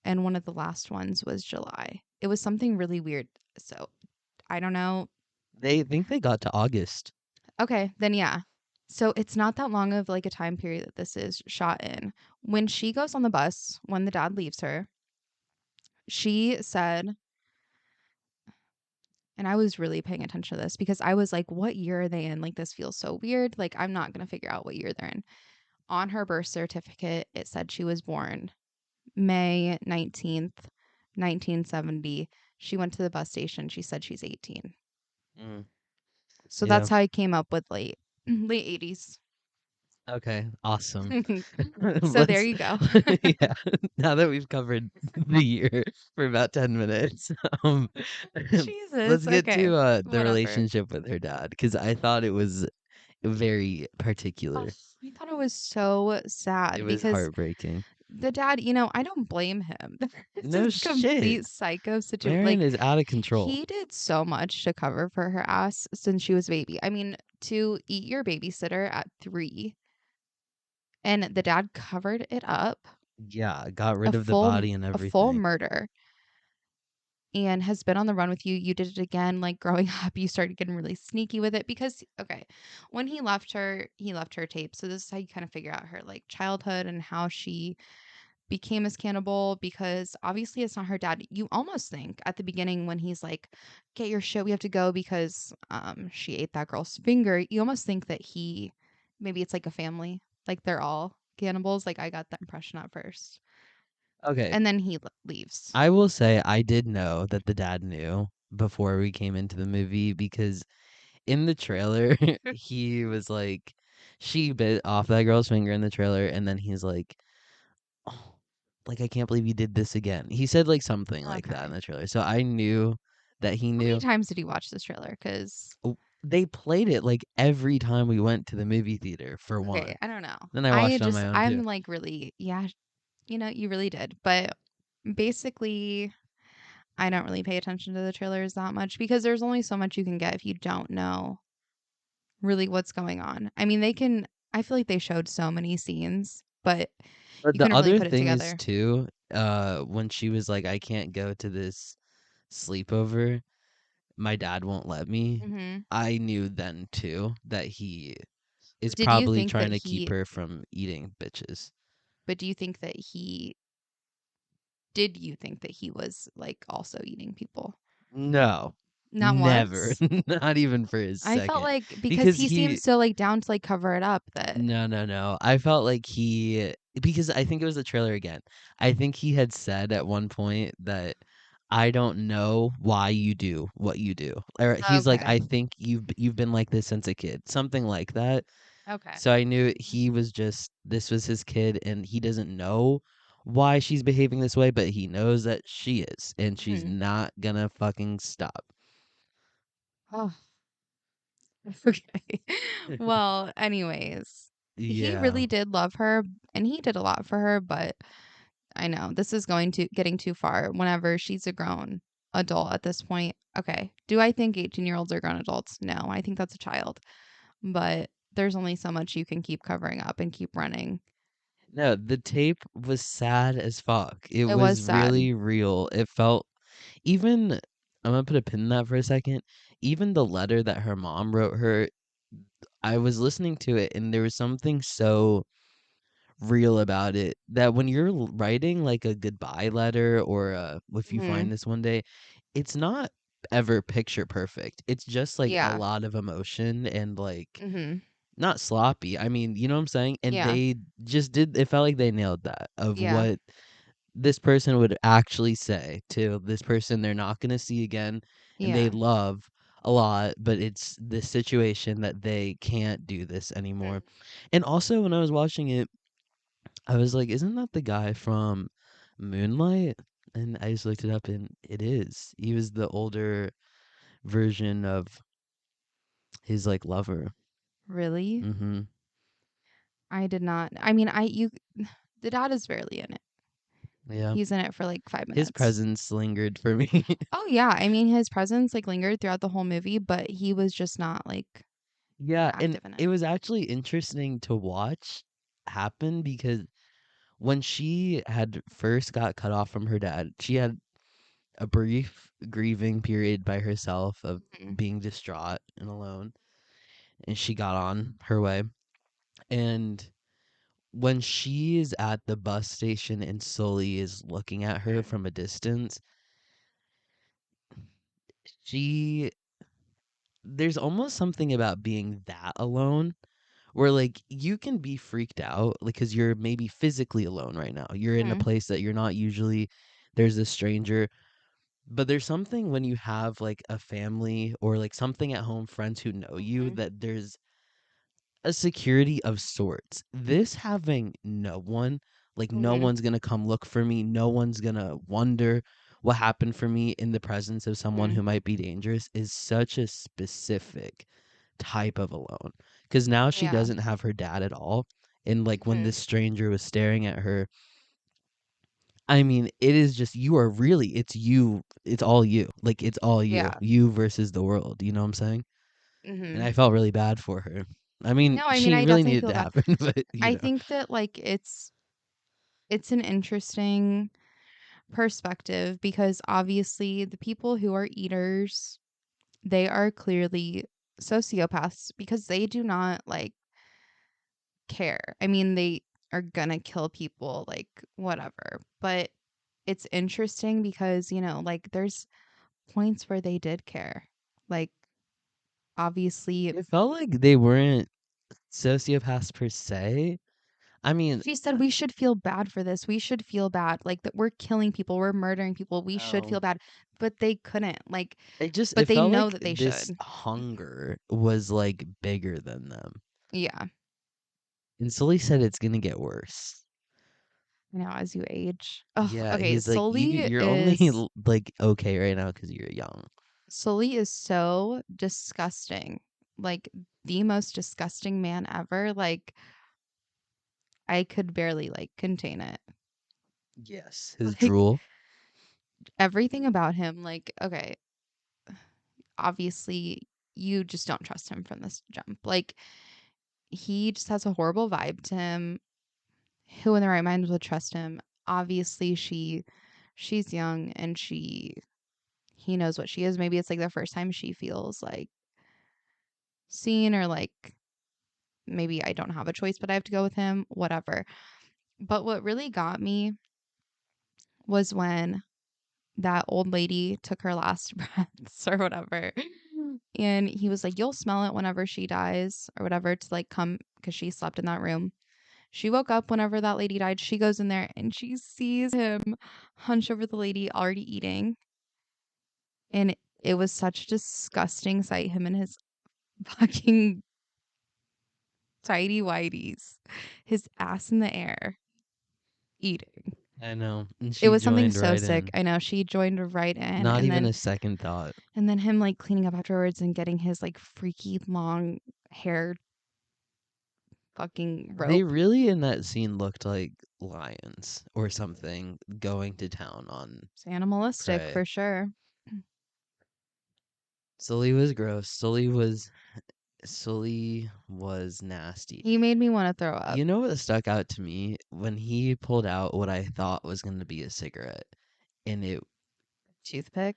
[SPEAKER 2] and one of the last ones was July. It was something really weird. So I don't know.
[SPEAKER 1] They think they got to August.
[SPEAKER 2] Okay, then yeah. So it's not that long of like a time period that this is shot in. When she goes on the bus, when the dad leaves her, she said, and I was really paying attention to this because I was like, what year are they in? Like, this feels so weird. Like, I'm not going to figure out what year they're in. On her birth certificate, it said she was born May 19th, 1970. She went to the bus station. She said she's 18.
[SPEAKER 1] Mm,
[SPEAKER 2] So
[SPEAKER 1] yeah.
[SPEAKER 2] that's how I came up with late 80s.
[SPEAKER 1] Okay, awesome.
[SPEAKER 2] So there
[SPEAKER 1] Let's
[SPEAKER 2] you go.
[SPEAKER 1] yeah, now that we've covered the year for about 10 minutes, um, let's
[SPEAKER 2] Jesus.
[SPEAKER 1] get
[SPEAKER 2] Okay.
[SPEAKER 1] to, the
[SPEAKER 2] Whatever.
[SPEAKER 1] relationship with her dad because I thought it was very
[SPEAKER 2] Oh,
[SPEAKER 1] particular.
[SPEAKER 2] I thought it was so
[SPEAKER 1] It
[SPEAKER 2] sad
[SPEAKER 1] was
[SPEAKER 2] because
[SPEAKER 1] heartbreaking.
[SPEAKER 2] the dad, I don't blame him. It's a
[SPEAKER 1] No shit.
[SPEAKER 2] complete psycho situation.
[SPEAKER 1] Marion
[SPEAKER 2] Like,
[SPEAKER 1] is out of control.
[SPEAKER 2] he did so much to cover for her ass since she was a baby. I mean, to eat your babysitter at 3, and the dad covered it up,
[SPEAKER 1] Yeah, got
[SPEAKER 2] a
[SPEAKER 1] rid of the
[SPEAKER 2] full
[SPEAKER 1] body and
[SPEAKER 2] a full
[SPEAKER 1] everything.
[SPEAKER 2] murder, and has been on the run with you. You did it again. Like growing up, you started getting really sneaky with it because okay, when he left her tape. So this is how you kind of figure out her like childhood and how she became as cannibal because obviously it's not her dad. You almost think at the beginning when he's like, "Get your shit, we have to go because she ate that girl's finger." You almost think that he maybe it's like a family, like they're all cannibals. Like I got that impression at first,
[SPEAKER 1] Okay,
[SPEAKER 2] and then he leaves.
[SPEAKER 1] I will say I did know that the dad knew before we came into the movie because in the trailer, he was like, she bit off that girl's finger in the trailer, and then he's like, oh, like, I can't believe you did this again. He said like something like that in
[SPEAKER 2] Okay.
[SPEAKER 1] the trailer. So I knew that he
[SPEAKER 2] How many
[SPEAKER 1] knew.
[SPEAKER 2] times did you watch this trailer? Because
[SPEAKER 1] They played it like every time we went to the movie theater for
[SPEAKER 2] okay,
[SPEAKER 1] one.
[SPEAKER 2] I don't know.
[SPEAKER 1] Then I watched it on my own too.
[SPEAKER 2] I'm like really, yeah, you really did. But basically, I don't really pay attention to the trailers that much because there's only so much you can get if you don't know really what's going on. I mean, I feel like they showed so many scenes, but
[SPEAKER 1] But
[SPEAKER 2] you
[SPEAKER 1] the
[SPEAKER 2] couldn't really
[SPEAKER 1] other
[SPEAKER 2] put it
[SPEAKER 1] thing is
[SPEAKER 2] together.
[SPEAKER 1] too, when she was like, I can't go to this sleepover, my dad won't let me.
[SPEAKER 2] Hmm.
[SPEAKER 1] I knew then too that he is
[SPEAKER 2] Did you
[SPEAKER 1] probably
[SPEAKER 2] think that
[SPEAKER 1] trying to keep
[SPEAKER 2] he,
[SPEAKER 1] her from eating bitches.
[SPEAKER 2] but do you think that did you think that he was like also eating people?
[SPEAKER 1] No,
[SPEAKER 2] Not
[SPEAKER 1] never.
[SPEAKER 2] once.
[SPEAKER 1] Not even for his
[SPEAKER 2] I felt
[SPEAKER 1] second.
[SPEAKER 2] like because
[SPEAKER 1] Because
[SPEAKER 2] he seemed
[SPEAKER 1] he
[SPEAKER 2] so like down to like cover it up that
[SPEAKER 1] no, no, no. I felt like he because I think it was the trailer again. I think he had said at one point that I don't know why you do what you do. Or he's like,
[SPEAKER 2] okay.
[SPEAKER 1] I think you've been like this since a kid. Something like that.
[SPEAKER 2] Okay.
[SPEAKER 1] So I knew he
[SPEAKER 2] Mhm.
[SPEAKER 1] was just this was his kid and he doesn't know why she's behaving this way, but he knows that she is and she's
[SPEAKER 2] Mhm.
[SPEAKER 1] not gonna fucking stop.
[SPEAKER 2] Oh, okay. Well, anyways, he
[SPEAKER 1] Yeah.
[SPEAKER 2] really did love her and he did a lot for her, but I know. This is going to getting too far whenever she's a grown adult at this point. Okay. Do I think 18-year-olds are grown adults? No, I think that's a child. But there's only so much you can keep covering up and keep running.
[SPEAKER 1] No, the tape was sad as fuck. It
[SPEAKER 2] It was
[SPEAKER 1] was
[SPEAKER 2] sad.
[SPEAKER 1] really real. It felt even I'm gonna put a pin in that for a second. Even the letter that her mom wrote her, I was listening to it and there was something so real about it that when you're writing like a goodbye letter or if you
[SPEAKER 2] Mhm.
[SPEAKER 1] find this one day, it's not ever picture perfect. It's just like a
[SPEAKER 2] Yeah.
[SPEAKER 1] lot of emotion and like
[SPEAKER 2] Mhm.
[SPEAKER 1] not sloppy. I mean, you know what I'm saying? And
[SPEAKER 2] Yeah.
[SPEAKER 1] they just did it felt like they nailed that of
[SPEAKER 2] Yeah.
[SPEAKER 1] what this person would actually say to this person they're not going to see again and they
[SPEAKER 2] Yeah.
[SPEAKER 1] love a lot, but it's the situation that they can't do this
[SPEAKER 2] Mhm.
[SPEAKER 1] anymore. And also when I was watching it, I was like, isn't that the guy from Moonlight? And I just looked it up and it is. He was the older version of his like lover.
[SPEAKER 2] Really?
[SPEAKER 1] Mhm.
[SPEAKER 2] I did not. I mean, I you the dad is barely in it.
[SPEAKER 1] Yeah.
[SPEAKER 2] He's in it for like 5
[SPEAKER 1] His
[SPEAKER 2] minutes.
[SPEAKER 1] presence lingered for me.
[SPEAKER 2] Oh yeah, I mean his presence like lingered throughout the whole movie, but he was just not like
[SPEAKER 1] Yeah, and
[SPEAKER 2] active in it.
[SPEAKER 1] it was actually interesting to watch happen because when she had first got cut off from her dad, she had a brief grieving period by herself of
[SPEAKER 2] Mhm.
[SPEAKER 1] being distraught and alone, and she got on her way. And when she is at the bus station and Sully is looking at her
[SPEAKER 2] Mhm.
[SPEAKER 1] from a distance, she there's almost something about being that alone where like you can be freaked out like cuz you're maybe physically alone right now. You're in a
[SPEAKER 2] Mhm.
[SPEAKER 1] place that you're not usually, there's a stranger, but there's something when you have like a family or like something at home, friends who know you,
[SPEAKER 2] Mhm.
[SPEAKER 1] that there's a security of sorts. This having no one, like no
[SPEAKER 2] Mhm.
[SPEAKER 1] one's gonna come look for me, no one's gonna wonder what happened for me in the presence of someone
[SPEAKER 2] Mhm.
[SPEAKER 1] who might be dangerous is such a specific type of alone. Because now she
[SPEAKER 2] Yeah.
[SPEAKER 1] doesn't have her dad at all. And like when
[SPEAKER 2] Mhm.
[SPEAKER 1] this stranger was staring at her, I mean, it is just you are really it's you, it's all you. Like it's all you.
[SPEAKER 2] Yeah.
[SPEAKER 1] You versus the world. You know what I'm saying? And
[SPEAKER 2] Mhm.
[SPEAKER 1] I felt really bad for her. I mean,
[SPEAKER 2] No, I mean
[SPEAKER 1] she
[SPEAKER 2] I
[SPEAKER 1] really
[SPEAKER 2] definitely
[SPEAKER 1] needed
[SPEAKER 2] feel
[SPEAKER 1] to
[SPEAKER 2] bad.
[SPEAKER 1] happen, but you
[SPEAKER 2] I
[SPEAKER 1] know.
[SPEAKER 2] think that like it's an interesting perspective because obviously the people who are eaters, they are clearly sociopaths because they do not like care. I mean, they are gonna kill people, like whatever. But it's interesting because, like there's points where they did care. Like obviously
[SPEAKER 1] It felt like they weren't sociopaths per se. I mean,
[SPEAKER 2] she said we should feel bad for this. We should feel bad like that we're killing people, we're murdering people. We should feel
[SPEAKER 1] oh,
[SPEAKER 2] bad. But they couldn't. Like
[SPEAKER 1] it
[SPEAKER 2] but they
[SPEAKER 1] felt
[SPEAKER 2] know
[SPEAKER 1] like
[SPEAKER 2] that they
[SPEAKER 1] this
[SPEAKER 2] should.
[SPEAKER 1] hunger was like bigger than them.
[SPEAKER 2] Yeah.
[SPEAKER 1] And Sully said it's gonna get worse.
[SPEAKER 2] As you age. Oh,
[SPEAKER 1] Yeah,
[SPEAKER 2] okay.
[SPEAKER 1] he's like,
[SPEAKER 2] Sully
[SPEAKER 1] you're only
[SPEAKER 2] is
[SPEAKER 1] like okay right now because you're young.
[SPEAKER 2] Sully is so disgusting. Like the most disgusting man ever. Like I could barely like contain it.
[SPEAKER 1] Yes, his
[SPEAKER 2] Like
[SPEAKER 1] drool.
[SPEAKER 2] everything about him, like, okay, obviously you just don't trust him from this jump. Like he just has a horrible vibe to him. Who in their right mind would trust him? Obviously she's young and he knows what she is. Maybe it's like the first time she feels like seen or like maybe I don't have a choice but I have to go with him, whatever. But what really got me was when that old lady took her last breaths or whatever. And he was like, "You'll smell it whenever she dies or whatever to like come because she slept in that room." She woke up whenever that lady died. She goes in there and she sees him hunch over the lady already eating. And it was such a disgusting sight, him and his fucking tidy whities, his ass in the air eating.
[SPEAKER 1] I know. And
[SPEAKER 2] It
[SPEAKER 1] she
[SPEAKER 2] was something
[SPEAKER 1] joined
[SPEAKER 2] so
[SPEAKER 1] right
[SPEAKER 2] sick.
[SPEAKER 1] in.
[SPEAKER 2] I know she joined right in
[SPEAKER 1] Not even a second thought.
[SPEAKER 2] and then him like cleaning up afterwards and getting his like freaky long hair fucking
[SPEAKER 1] They
[SPEAKER 2] rope.
[SPEAKER 1] really in that scene looked like lions or something going to town on
[SPEAKER 2] It's animalistic
[SPEAKER 1] prey.
[SPEAKER 2] for sure.
[SPEAKER 1] Sully was gross. Sully was nasty.
[SPEAKER 2] He made me want to throw up.
[SPEAKER 1] You know what stuck out to me when he pulled out what I thought was going to be a cigarette, and it
[SPEAKER 2] Toothpick.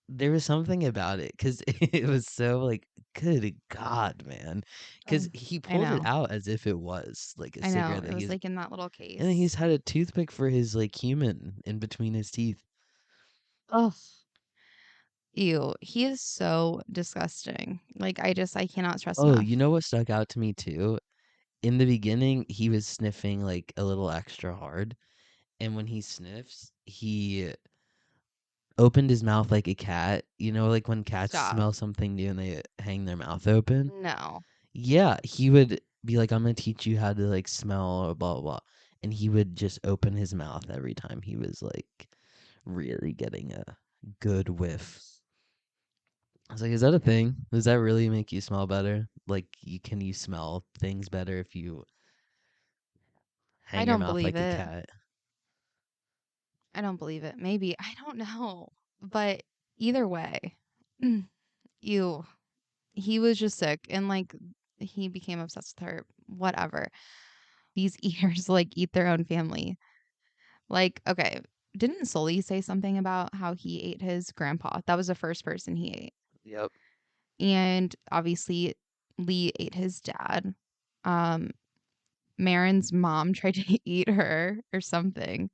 [SPEAKER 1] there was something about it because it was so like, good God, man, because
[SPEAKER 2] Oh,
[SPEAKER 1] he
[SPEAKER 2] I
[SPEAKER 1] pulled it
[SPEAKER 2] know.
[SPEAKER 1] out as if it was like a
[SPEAKER 2] I know.
[SPEAKER 1] cigarette
[SPEAKER 2] It
[SPEAKER 1] that
[SPEAKER 2] was
[SPEAKER 1] he's,
[SPEAKER 2] like in that little
[SPEAKER 1] and then he's
[SPEAKER 2] case.
[SPEAKER 1] had a toothpick for his like human in between his teeth.
[SPEAKER 2] Oh, ew. He is so disgusting. Like I cannot stress
[SPEAKER 1] Oh, you
[SPEAKER 2] enough.
[SPEAKER 1] know what stuck out to me too? In the beginning, he was sniffing like a little extra hard, and when he sniffs, he opened his mouth like a cat. You know, like when cats
[SPEAKER 2] Stop.
[SPEAKER 1] smell something new and they hang their mouth open.
[SPEAKER 2] No.
[SPEAKER 1] Yeah, he would be like, "I'm gonna teach you how to like smell," or blah blah blah, and he would just open his mouth every time he was like really getting a good whiff. I was like, "Is that a thing? Does that really make you smell better? Like, can you smell things better if you
[SPEAKER 2] I
[SPEAKER 1] hang your
[SPEAKER 2] don't
[SPEAKER 1] mouth
[SPEAKER 2] believe
[SPEAKER 1] like a
[SPEAKER 2] it.
[SPEAKER 1] cat?"
[SPEAKER 2] I don't believe it. Maybe. I don't know. But either way, ew. He was just sick and like he became obsessed with her. Whatever. These eaters like eat their own family. Like, okay, didn't Sully say something about how he ate his grandpa? That was the first person he ate.
[SPEAKER 1] Yep.
[SPEAKER 2] And obviously Lee ate his dad. Um Marin's mom tried to eat her or something.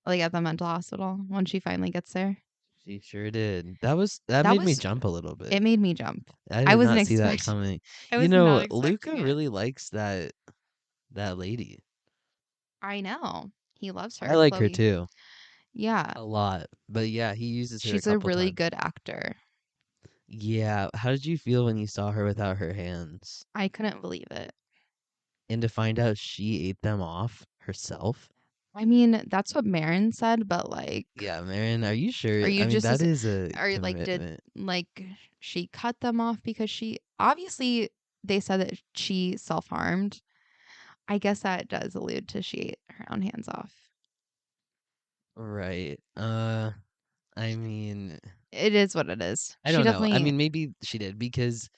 [SPEAKER 2] Like at the mental hospital when she finally gets there.
[SPEAKER 1] She sure did. That
[SPEAKER 2] That
[SPEAKER 1] made me
[SPEAKER 2] was
[SPEAKER 1] jump a little
[SPEAKER 2] it
[SPEAKER 1] bit.
[SPEAKER 2] made me jump.
[SPEAKER 1] I
[SPEAKER 2] I
[SPEAKER 1] did
[SPEAKER 2] wasn't
[SPEAKER 1] not see that
[SPEAKER 2] expecting
[SPEAKER 1] coming.
[SPEAKER 2] I
[SPEAKER 1] You
[SPEAKER 2] was not
[SPEAKER 1] know,
[SPEAKER 2] expecting
[SPEAKER 1] Luca
[SPEAKER 2] it.
[SPEAKER 1] really likes that lady.
[SPEAKER 2] I know. He loves
[SPEAKER 1] I
[SPEAKER 2] her,
[SPEAKER 1] like her
[SPEAKER 2] Chloe.
[SPEAKER 1] too,
[SPEAKER 2] Yeah.
[SPEAKER 1] a lot. But yeah, he uses her a
[SPEAKER 2] She's a
[SPEAKER 1] couple
[SPEAKER 2] really
[SPEAKER 1] times.
[SPEAKER 2] good actor.
[SPEAKER 1] Yeah, how did you feel when you saw her without her hands?
[SPEAKER 2] I couldn't believe it.
[SPEAKER 1] And to find out she ate them off herself?
[SPEAKER 2] I mean, that's what Marin said, but like,
[SPEAKER 1] Yeah, Marin, are you
[SPEAKER 2] are
[SPEAKER 1] sure?
[SPEAKER 2] you
[SPEAKER 1] I mean,
[SPEAKER 2] just
[SPEAKER 1] that
[SPEAKER 2] as,
[SPEAKER 1] is a
[SPEAKER 2] are you like, did
[SPEAKER 1] commitment.
[SPEAKER 2] like she cut them off because she obviously they said that she self harmed. I guess that does allude to she ate her own hands off.
[SPEAKER 1] Right. I mean,
[SPEAKER 2] It is what it is.
[SPEAKER 1] I
[SPEAKER 2] She
[SPEAKER 1] don't know. I
[SPEAKER 2] definitely,
[SPEAKER 1] mean, maybe she did because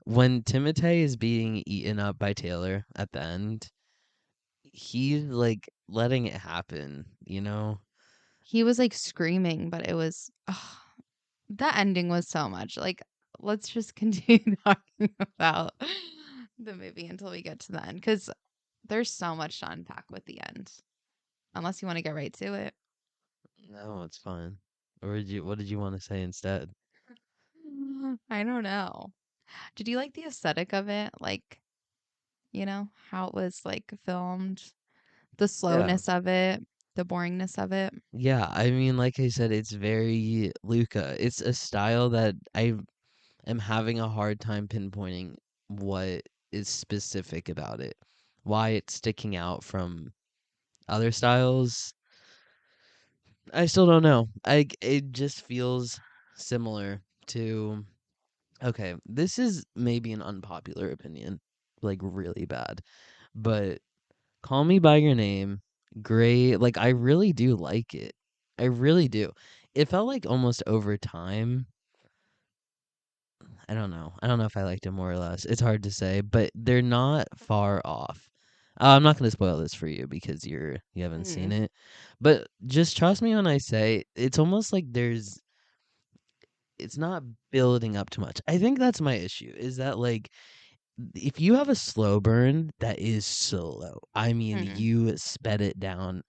[SPEAKER 1] when Timotei is being eaten up by Taylor at the end, he's like letting it happen, you know?
[SPEAKER 2] he was like screaming, but it was, that ending was so much. Like, let's just continue talking about the movie until we get to the end because there's so much to unpack with the end. Unless you want to get right to it.
[SPEAKER 1] No, it's fine. Or what did you want to say instead?
[SPEAKER 2] I don't know. Did you like the aesthetic of it? Like, how it was like filmed, the
[SPEAKER 1] Yeah.
[SPEAKER 2] slowness of it, the boringness of it.
[SPEAKER 1] Yeah, I mean, like I said, it's very Luca. It's a style that I am having a hard time pinpointing what is specific about it. Why it's sticking out from other styles. I still don't know. It just feels similar to, okay, this is maybe an unpopular opinion, like really bad. But Call Me by Your Name, great. Like I really do like it. I really do. It felt like almost over time. I don't know. I don't know if I liked it more or less. It's hard to say, but they're not far off. I'm not going to spoil this for you because you haven't seen
[SPEAKER 2] Mm.
[SPEAKER 1] it. But just trust me when I say it's almost like it's not building up too much. I think that's my issue is that like if you have a slow burn that is slow, I mean
[SPEAKER 2] Mm.
[SPEAKER 1] you sped it down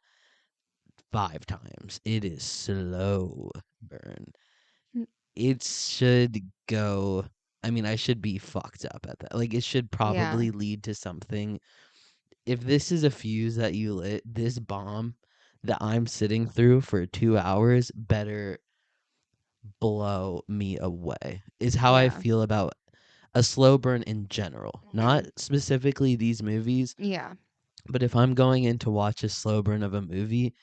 [SPEAKER 1] 5 times. It is slow burn.
[SPEAKER 2] Mm.
[SPEAKER 1] It should go. I mean, I should be fucked up at that. Like, it should
[SPEAKER 2] Yeah.
[SPEAKER 1] probably lead to something. If this is a fuse that you lit, this bomb that I'm sitting through for 2 hours better blow me away, is how I
[SPEAKER 2] Yeah.
[SPEAKER 1] feel about a slow burn in general. Not
[SPEAKER 2] Hmm.
[SPEAKER 1] specifically these movies,
[SPEAKER 2] Yeah.
[SPEAKER 1] but if I'm going in to watch a slow burn of a movie,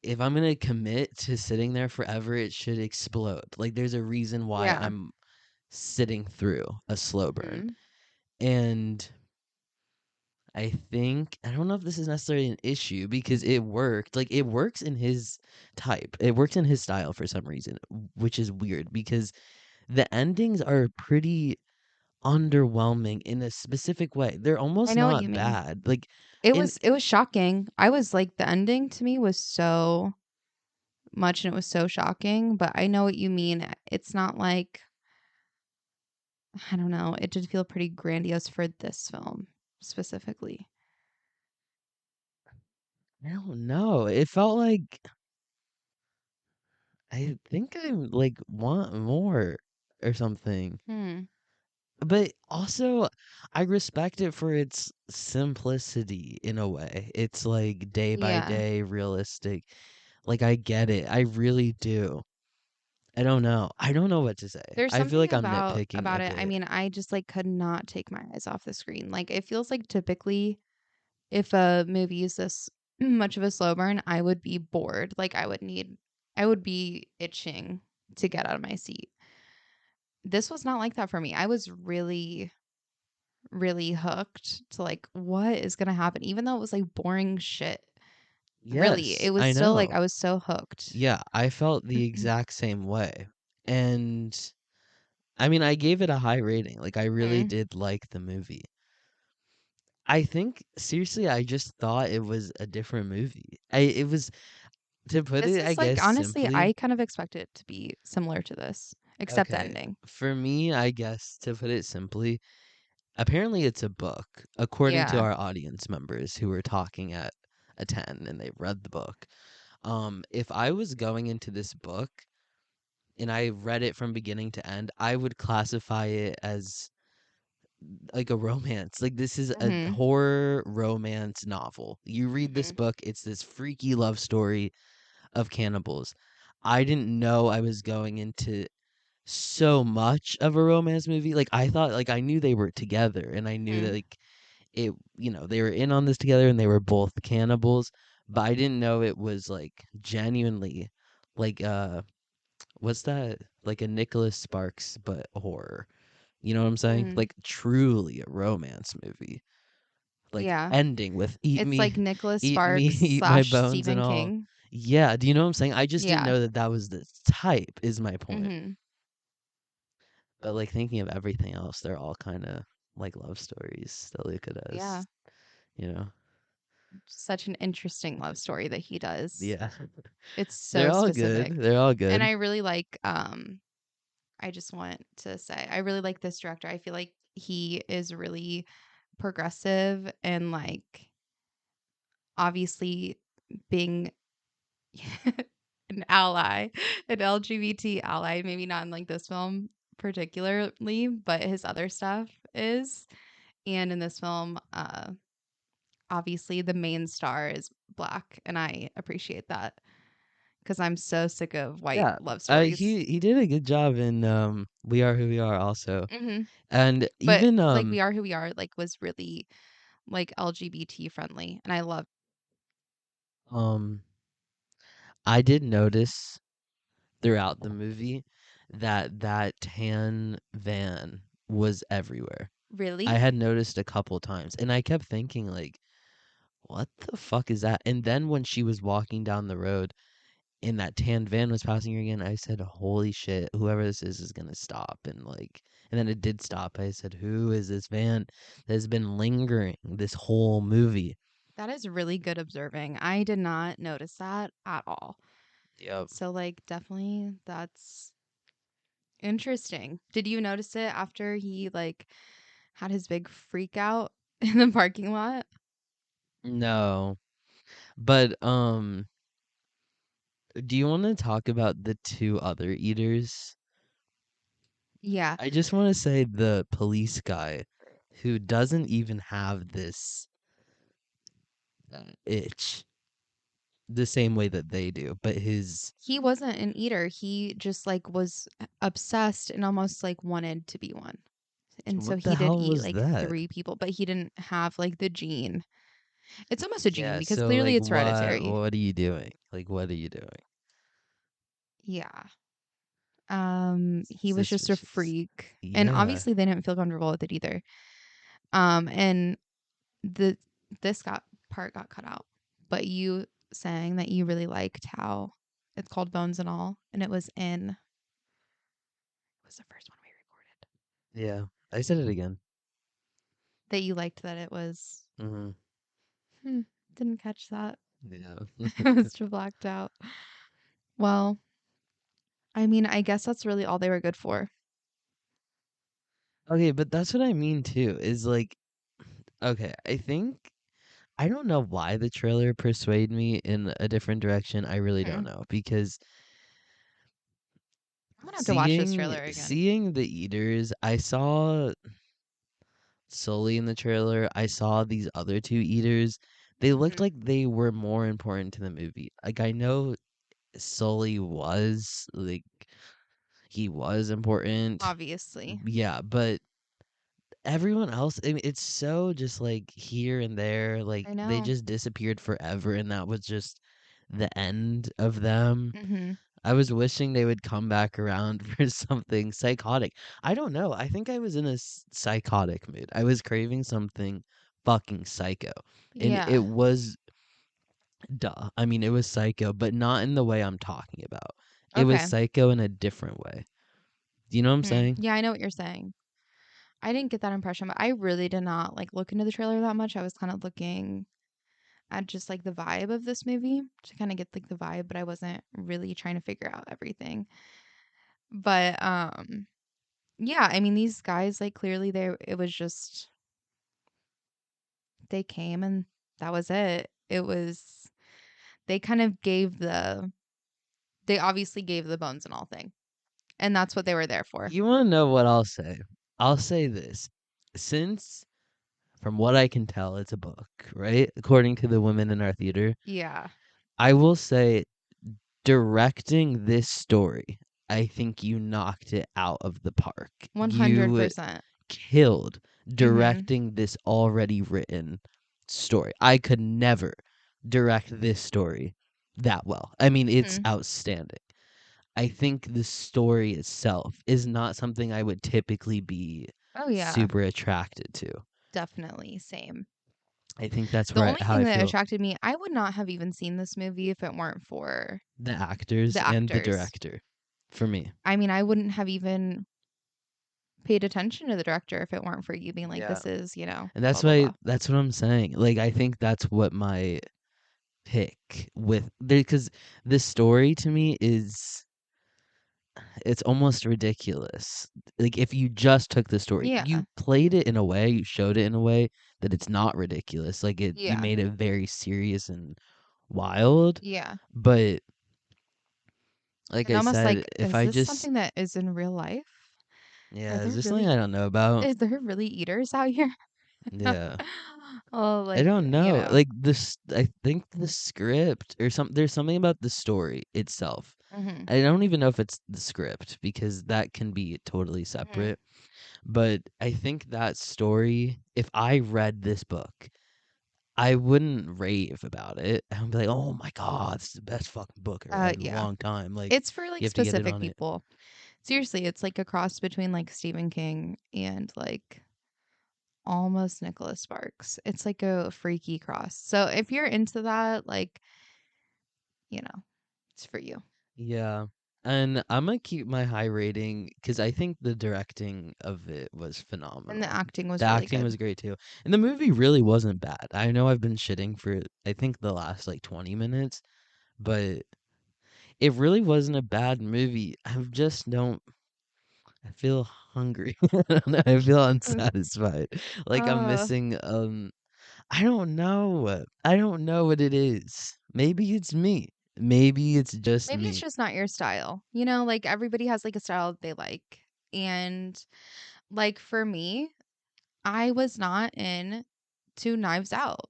[SPEAKER 1] if I'm gonna commit to sitting there forever, it should explode. Like there's a reason why
[SPEAKER 2] Yeah.
[SPEAKER 1] I'm sitting through a slow burn.
[SPEAKER 2] Hmm.
[SPEAKER 1] And I don't know if this is necessarily an issue because it worked. Like it works in his type. It works in his style for some reason, which is weird because the endings are pretty underwhelming in a specific way. They're
[SPEAKER 2] I
[SPEAKER 1] almost
[SPEAKER 2] know what you
[SPEAKER 1] not
[SPEAKER 2] mean.
[SPEAKER 1] bad. Like in
[SPEAKER 2] It was shocking. I was like the ending to me was so much and it was so shocking, but I know what you mean. It's not like I don't know, it did feel pretty grandiose for this film specifically.
[SPEAKER 1] I don't know. It felt like I think I like want more or something.
[SPEAKER 2] Hmm.
[SPEAKER 1] But also I respect it for its simplicity in a way. It's like day by
[SPEAKER 2] Yeah.
[SPEAKER 1] day realistic. Like I get it. I really do. I don't know. I don't know what to say.
[SPEAKER 2] There's
[SPEAKER 1] I feel
[SPEAKER 2] something
[SPEAKER 1] like I'm nitpicking
[SPEAKER 2] about
[SPEAKER 1] a
[SPEAKER 2] it. I
[SPEAKER 1] bit.
[SPEAKER 2] mean, I just like could not take my eyes off the screen. Like it feels like typically if a movie is this much of a slow burn, I would be bored. Like I would be itching to get out of my seat. This was not like that for me. I was really really hooked to like what is going to happen even though it was like boring shit. Really, it
[SPEAKER 1] Yes,
[SPEAKER 2] was
[SPEAKER 1] I
[SPEAKER 2] still like
[SPEAKER 1] know.
[SPEAKER 2] I was so hooked.
[SPEAKER 1] Yeah, I felt the exact same way. And I mean, I gave it a high rating. Like I really
[SPEAKER 2] Mhm.
[SPEAKER 1] did like the movie. I think seriously, I just thought it was a different movie. It was to put
[SPEAKER 2] This
[SPEAKER 1] it, I
[SPEAKER 2] is like
[SPEAKER 1] guess
[SPEAKER 2] honestly,
[SPEAKER 1] simply.
[SPEAKER 2] I kind of expected it to be similar to this, except the
[SPEAKER 1] Okay,
[SPEAKER 2] ending.
[SPEAKER 1] for me, I guess to put it simply, apparently it's a book, according to
[SPEAKER 2] Yeah.
[SPEAKER 1] our audience members who were talking at a 10 and they read the book. If I was going into this book and I read it from beginning to end, I would classify it as like a romance. Like this is a
[SPEAKER 2] Mhm.
[SPEAKER 1] horror romance novel. You read this
[SPEAKER 2] Mhm.
[SPEAKER 1] book, it's this freaky love story of cannibals. I didn't know I was going into so much of a romance movie. Like I thought like I knew they were together and I knew that
[SPEAKER 2] Mhm.
[SPEAKER 1] like it they were in on this together and they were both cannibals, but I didn't know it was like genuinely like what's that? Like a Nicholas Sparks but horror. You know what I'm saying?
[SPEAKER 2] Mhm.
[SPEAKER 1] Like truly a romance movie. Like
[SPEAKER 2] Yeah.
[SPEAKER 1] ending with eat
[SPEAKER 2] It's like
[SPEAKER 1] me,
[SPEAKER 2] Nicholas
[SPEAKER 1] eat me,
[SPEAKER 2] Sparks
[SPEAKER 1] eat my
[SPEAKER 2] slash
[SPEAKER 1] bones and
[SPEAKER 2] Stephen
[SPEAKER 1] all.
[SPEAKER 2] King.
[SPEAKER 1] Yeah, do you know what I'm saying? I just didn't
[SPEAKER 2] Yeah.
[SPEAKER 1] know that that was the type is my point.
[SPEAKER 2] Mhm.
[SPEAKER 1] But like thinking of everything else, they're all kind of like love stories that look at
[SPEAKER 2] Yeah.
[SPEAKER 1] us, you know?
[SPEAKER 2] Such an interesting love story that he does.
[SPEAKER 1] Yeah.
[SPEAKER 2] It's
[SPEAKER 1] They're
[SPEAKER 2] so
[SPEAKER 1] all good.
[SPEAKER 2] specific.
[SPEAKER 1] They're all
[SPEAKER 2] And
[SPEAKER 1] good.
[SPEAKER 2] I really like I just want to say I really like this director. I feel like he is really progressive and like obviously being an ally, an LGBT ally, maybe not in like this film particularly, but his other stuff is. And in this film, obviously the main star is black, and I appreciate that because I'm so sick of white
[SPEAKER 1] Yeah.
[SPEAKER 2] love stories.
[SPEAKER 1] He did a good job in We Are Who We Are also.
[SPEAKER 2] Hmm.
[SPEAKER 1] And
[SPEAKER 2] But
[SPEAKER 1] even
[SPEAKER 2] like We Are Who We Are, like was really like LGBT friendly, and I love.
[SPEAKER 1] um I did notice throughout the movie that that tan van was everywhere. I
[SPEAKER 2] Really,
[SPEAKER 1] had noticed a couple times and I kept thinking like what the fuck is that? And then when she was walking down the road and that tan van was passing her again, I said, "Holy shit, whoever this is gonna stop." And like, and then it did stop. I said, "Who is this van that has been lingering this whole movie?"
[SPEAKER 2] that is really good observing. I did not notice that at all.
[SPEAKER 1] Yep.
[SPEAKER 2] So like definitely that's interesting. Did you notice it after he like had his big freak out in the parking lot?
[SPEAKER 1] No, but do you want to talk about the two other eaters?
[SPEAKER 2] Yeah.
[SPEAKER 1] I just want to say the police guy who doesn't even have this itch the same way that they do, but his
[SPEAKER 2] He wasn't an eater. He just like was obsessed and almost like wanted to be one. And so
[SPEAKER 1] what the
[SPEAKER 2] he did
[SPEAKER 1] hell
[SPEAKER 2] eat
[SPEAKER 1] was
[SPEAKER 2] like
[SPEAKER 1] that?
[SPEAKER 2] 3 people, but he didn't have like the gene. It's almost a gene
[SPEAKER 1] Yeah,
[SPEAKER 2] because
[SPEAKER 1] so
[SPEAKER 2] clearly
[SPEAKER 1] like
[SPEAKER 2] it's hereditary.
[SPEAKER 1] what are you doing? Like what are you doing?
[SPEAKER 2] Yeah. He was just a
[SPEAKER 1] Suspicious.
[SPEAKER 2] freak. And
[SPEAKER 1] Yeah.
[SPEAKER 2] obviously they didn't feel comfortable with it either. And the this got part got cut out, but you saying that you really liked how it's called Bones and All, and it was in it was the first one we recorded.
[SPEAKER 1] Yeah, I said it again.
[SPEAKER 2] That you liked that it was.
[SPEAKER 1] Hmm.
[SPEAKER 2] Hmm, didn't catch that.
[SPEAKER 1] Yeah.
[SPEAKER 2] I was just blacked out. Well, I mean, I guess that's really all they were good for.
[SPEAKER 1] Okay, but that's what I mean too. Is like, okay, I don't know why the trailer persuaded me in a different direction. I really don't
[SPEAKER 2] Hmm.
[SPEAKER 1] know because
[SPEAKER 2] I'm gonna have to watch this
[SPEAKER 1] seeing
[SPEAKER 2] trailer again.
[SPEAKER 1] seeing the eaters, I saw Sully in the trailer. I saw these other two eaters. They looked
[SPEAKER 2] Hmm.
[SPEAKER 1] like they were more important to the movie. Like I know Sully was like he was important.
[SPEAKER 2] Obviously,
[SPEAKER 1] Yeah, but everyone else, I mean, it's so just like here and there. Like
[SPEAKER 2] I
[SPEAKER 1] they
[SPEAKER 2] know.
[SPEAKER 1] just disappeared forever, and that was just the end of them.
[SPEAKER 2] Hmm.
[SPEAKER 1] I was wishing they would come back around for something psychotic. I don't know. I think I was in a psychotic mood. I was craving something fucking psycho. And
[SPEAKER 2] Yeah.
[SPEAKER 1] it was duh. I mean, it was psycho, but not in the way I'm talking about. It was
[SPEAKER 2] Okay.
[SPEAKER 1] psycho in a different way. Do you know what I'm
[SPEAKER 2] Hmm.
[SPEAKER 1] saying?
[SPEAKER 2] Yeah, I know what you're saying. I didn't get that impression, but I really did not like look into the trailer that much. I was kind of looking at just like the vibe of this movie to kind of get like the vibe, but I wasn't really trying to figure out everything. But yeah, I mean these guys like clearly they it was just they came and that was it. It was they kind of gave they obviously gave the bones and all thing. And that's what they were there for.
[SPEAKER 1] You want to know what I'll say? I'll say this. Since, from what I can tell, it's a book, right? According to the women in our theater,
[SPEAKER 2] Yeah.
[SPEAKER 1] I will say directing this story, I think you knocked it out of the park. You
[SPEAKER 2] 100%.
[SPEAKER 1] killed
[SPEAKER 2] Mhm.
[SPEAKER 1] directing this already written story. I could never direct this story that well. I mean, it's
[SPEAKER 2] Mhm.
[SPEAKER 1] outstanding. I think the story itself is not something I would typically be
[SPEAKER 2] Oh yeah,
[SPEAKER 1] super attracted to.
[SPEAKER 2] definitely same.
[SPEAKER 1] I think that's
[SPEAKER 2] The
[SPEAKER 1] where
[SPEAKER 2] only
[SPEAKER 1] how
[SPEAKER 2] thing
[SPEAKER 1] I
[SPEAKER 2] that
[SPEAKER 1] feel
[SPEAKER 2] attracted me, I would not have even seen this movie if it weren't for
[SPEAKER 1] the actors
[SPEAKER 2] the
[SPEAKER 1] and the
[SPEAKER 2] actors.
[SPEAKER 1] director for me.
[SPEAKER 2] I mean, I wouldn't have even paid attention to the director if it weren't for you being like,
[SPEAKER 1] Yeah.
[SPEAKER 2] this is,
[SPEAKER 1] And
[SPEAKER 2] blah, blah, blah.
[SPEAKER 1] that's what I'm saying. Like I think that's what my pick with because the story to me is it's almost ridiculous. Like if you just took the story,
[SPEAKER 2] Yeah.
[SPEAKER 1] you played it in a way, you showed it in a way that it's not ridiculous. Like you
[SPEAKER 2] Yeah.
[SPEAKER 1] made it very serious and wild.
[SPEAKER 2] Yeah.
[SPEAKER 1] But like
[SPEAKER 2] And
[SPEAKER 1] I
[SPEAKER 2] almost
[SPEAKER 1] said,
[SPEAKER 2] like,
[SPEAKER 1] if
[SPEAKER 2] is
[SPEAKER 1] I
[SPEAKER 2] this
[SPEAKER 1] just
[SPEAKER 2] something that is in real life? Are
[SPEAKER 1] yeah, is
[SPEAKER 2] there
[SPEAKER 1] there something
[SPEAKER 2] really
[SPEAKER 1] I don't know about?
[SPEAKER 2] is there really eaters out here?
[SPEAKER 1] Yeah.
[SPEAKER 2] Oh,
[SPEAKER 1] I
[SPEAKER 2] like,
[SPEAKER 1] don't know. Like this, I think the script or some. There's something about the story itself.
[SPEAKER 2] Mhm.
[SPEAKER 1] I don't even know if it's the script because that can be totally
[SPEAKER 2] Mhm.
[SPEAKER 1] separate. But I think that story, if I read this book, I wouldn't rave about it. I would be like, "Oh my god, this is the best fucking book I read in a
[SPEAKER 2] Yeah.
[SPEAKER 1] long time." Like,
[SPEAKER 2] It's for like
[SPEAKER 1] you have to get in
[SPEAKER 2] specific
[SPEAKER 1] on it.
[SPEAKER 2] people. Seriously, it's like a cross between like Stephen King and like almost Nicholas Sparks. It's like a freaky cross. So if you're into that, like, it's for you.
[SPEAKER 1] Yeah. And I'm gonna keep my high rating because I think the directing of it was
[SPEAKER 2] And the
[SPEAKER 1] phenomenal.
[SPEAKER 2] acting
[SPEAKER 1] The
[SPEAKER 2] was really
[SPEAKER 1] acting
[SPEAKER 2] good.
[SPEAKER 1] was great too. And the movie really wasn't bad. I know I've been shitting for I think the last like 20 minutes, but it really wasn't a bad movie. I just don't I feel hungry. I don't know, I feel
[SPEAKER 2] Uh,
[SPEAKER 1] unsatisfied. Like I'm
[SPEAKER 2] uh,
[SPEAKER 1] missing I don't know. I don't know what it is. Maybe it's me. Maybe it's just
[SPEAKER 2] maybe it's
[SPEAKER 1] me.
[SPEAKER 2] just not your style. Like everybody has like a style that they like. And like for me, I was not in to Knives Out.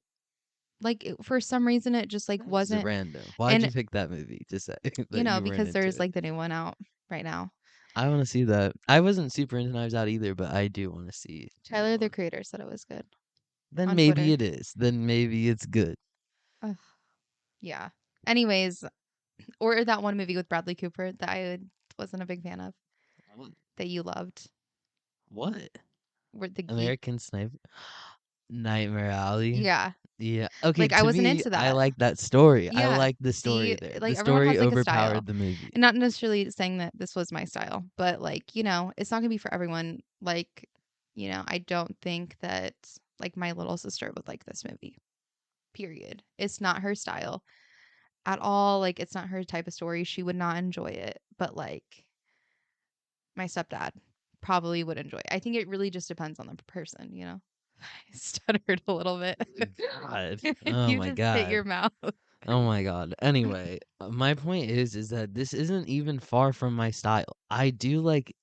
[SPEAKER 2] Like for some reason it just like
[SPEAKER 1] That is
[SPEAKER 2] wasn't.
[SPEAKER 1] random. Why'd
[SPEAKER 2] And
[SPEAKER 1] you pick that movie to say that you weren't
[SPEAKER 2] because
[SPEAKER 1] into
[SPEAKER 2] there's
[SPEAKER 1] it?
[SPEAKER 2] like the new one out right now.
[SPEAKER 1] I want to see that. I wasn't super into Knives Out either, but I do want to see the new
[SPEAKER 2] Tyler the
[SPEAKER 1] one.
[SPEAKER 2] creator said it was good
[SPEAKER 1] Then
[SPEAKER 2] on
[SPEAKER 1] maybe
[SPEAKER 2] Twitter.
[SPEAKER 1] it is. Then maybe it's good.
[SPEAKER 2] Ugh, yeah. Anyways, or that one movie with Bradley Cooper that I wasn't a big fan of
[SPEAKER 1] What?
[SPEAKER 2] that you loved.
[SPEAKER 1] What?
[SPEAKER 2] where the geek.
[SPEAKER 1] American Sniper, Nightmare Alley.
[SPEAKER 2] Yeah.
[SPEAKER 1] Yeah. Okay,
[SPEAKER 2] Like, I
[SPEAKER 1] to
[SPEAKER 2] wasn't
[SPEAKER 1] me,
[SPEAKER 2] into
[SPEAKER 1] I
[SPEAKER 2] that.
[SPEAKER 1] like that story. I
[SPEAKER 2] Yeah.
[SPEAKER 1] like the story
[SPEAKER 2] See,
[SPEAKER 1] there. The
[SPEAKER 2] like, everyone
[SPEAKER 1] story
[SPEAKER 2] has, like, a style.
[SPEAKER 1] overpowered the movie.
[SPEAKER 2] And not necessarily saying that this was my style, but, like, it's not gonna be for everyone. Like, I don't think that, like, my little sister would like this movie, period. It's not her style at all. Like, it's not her type of story. She would not enjoy it. But, like, my stepdad probably would enjoy it. I think it really just depends on the person. I stuttered a little bit.
[SPEAKER 1] God. Oh
[SPEAKER 2] You
[SPEAKER 1] my
[SPEAKER 2] just hit
[SPEAKER 1] God.
[SPEAKER 2] your mouth.
[SPEAKER 1] Oh my God. Anyway, my point is that this isn't even far from my style. I do like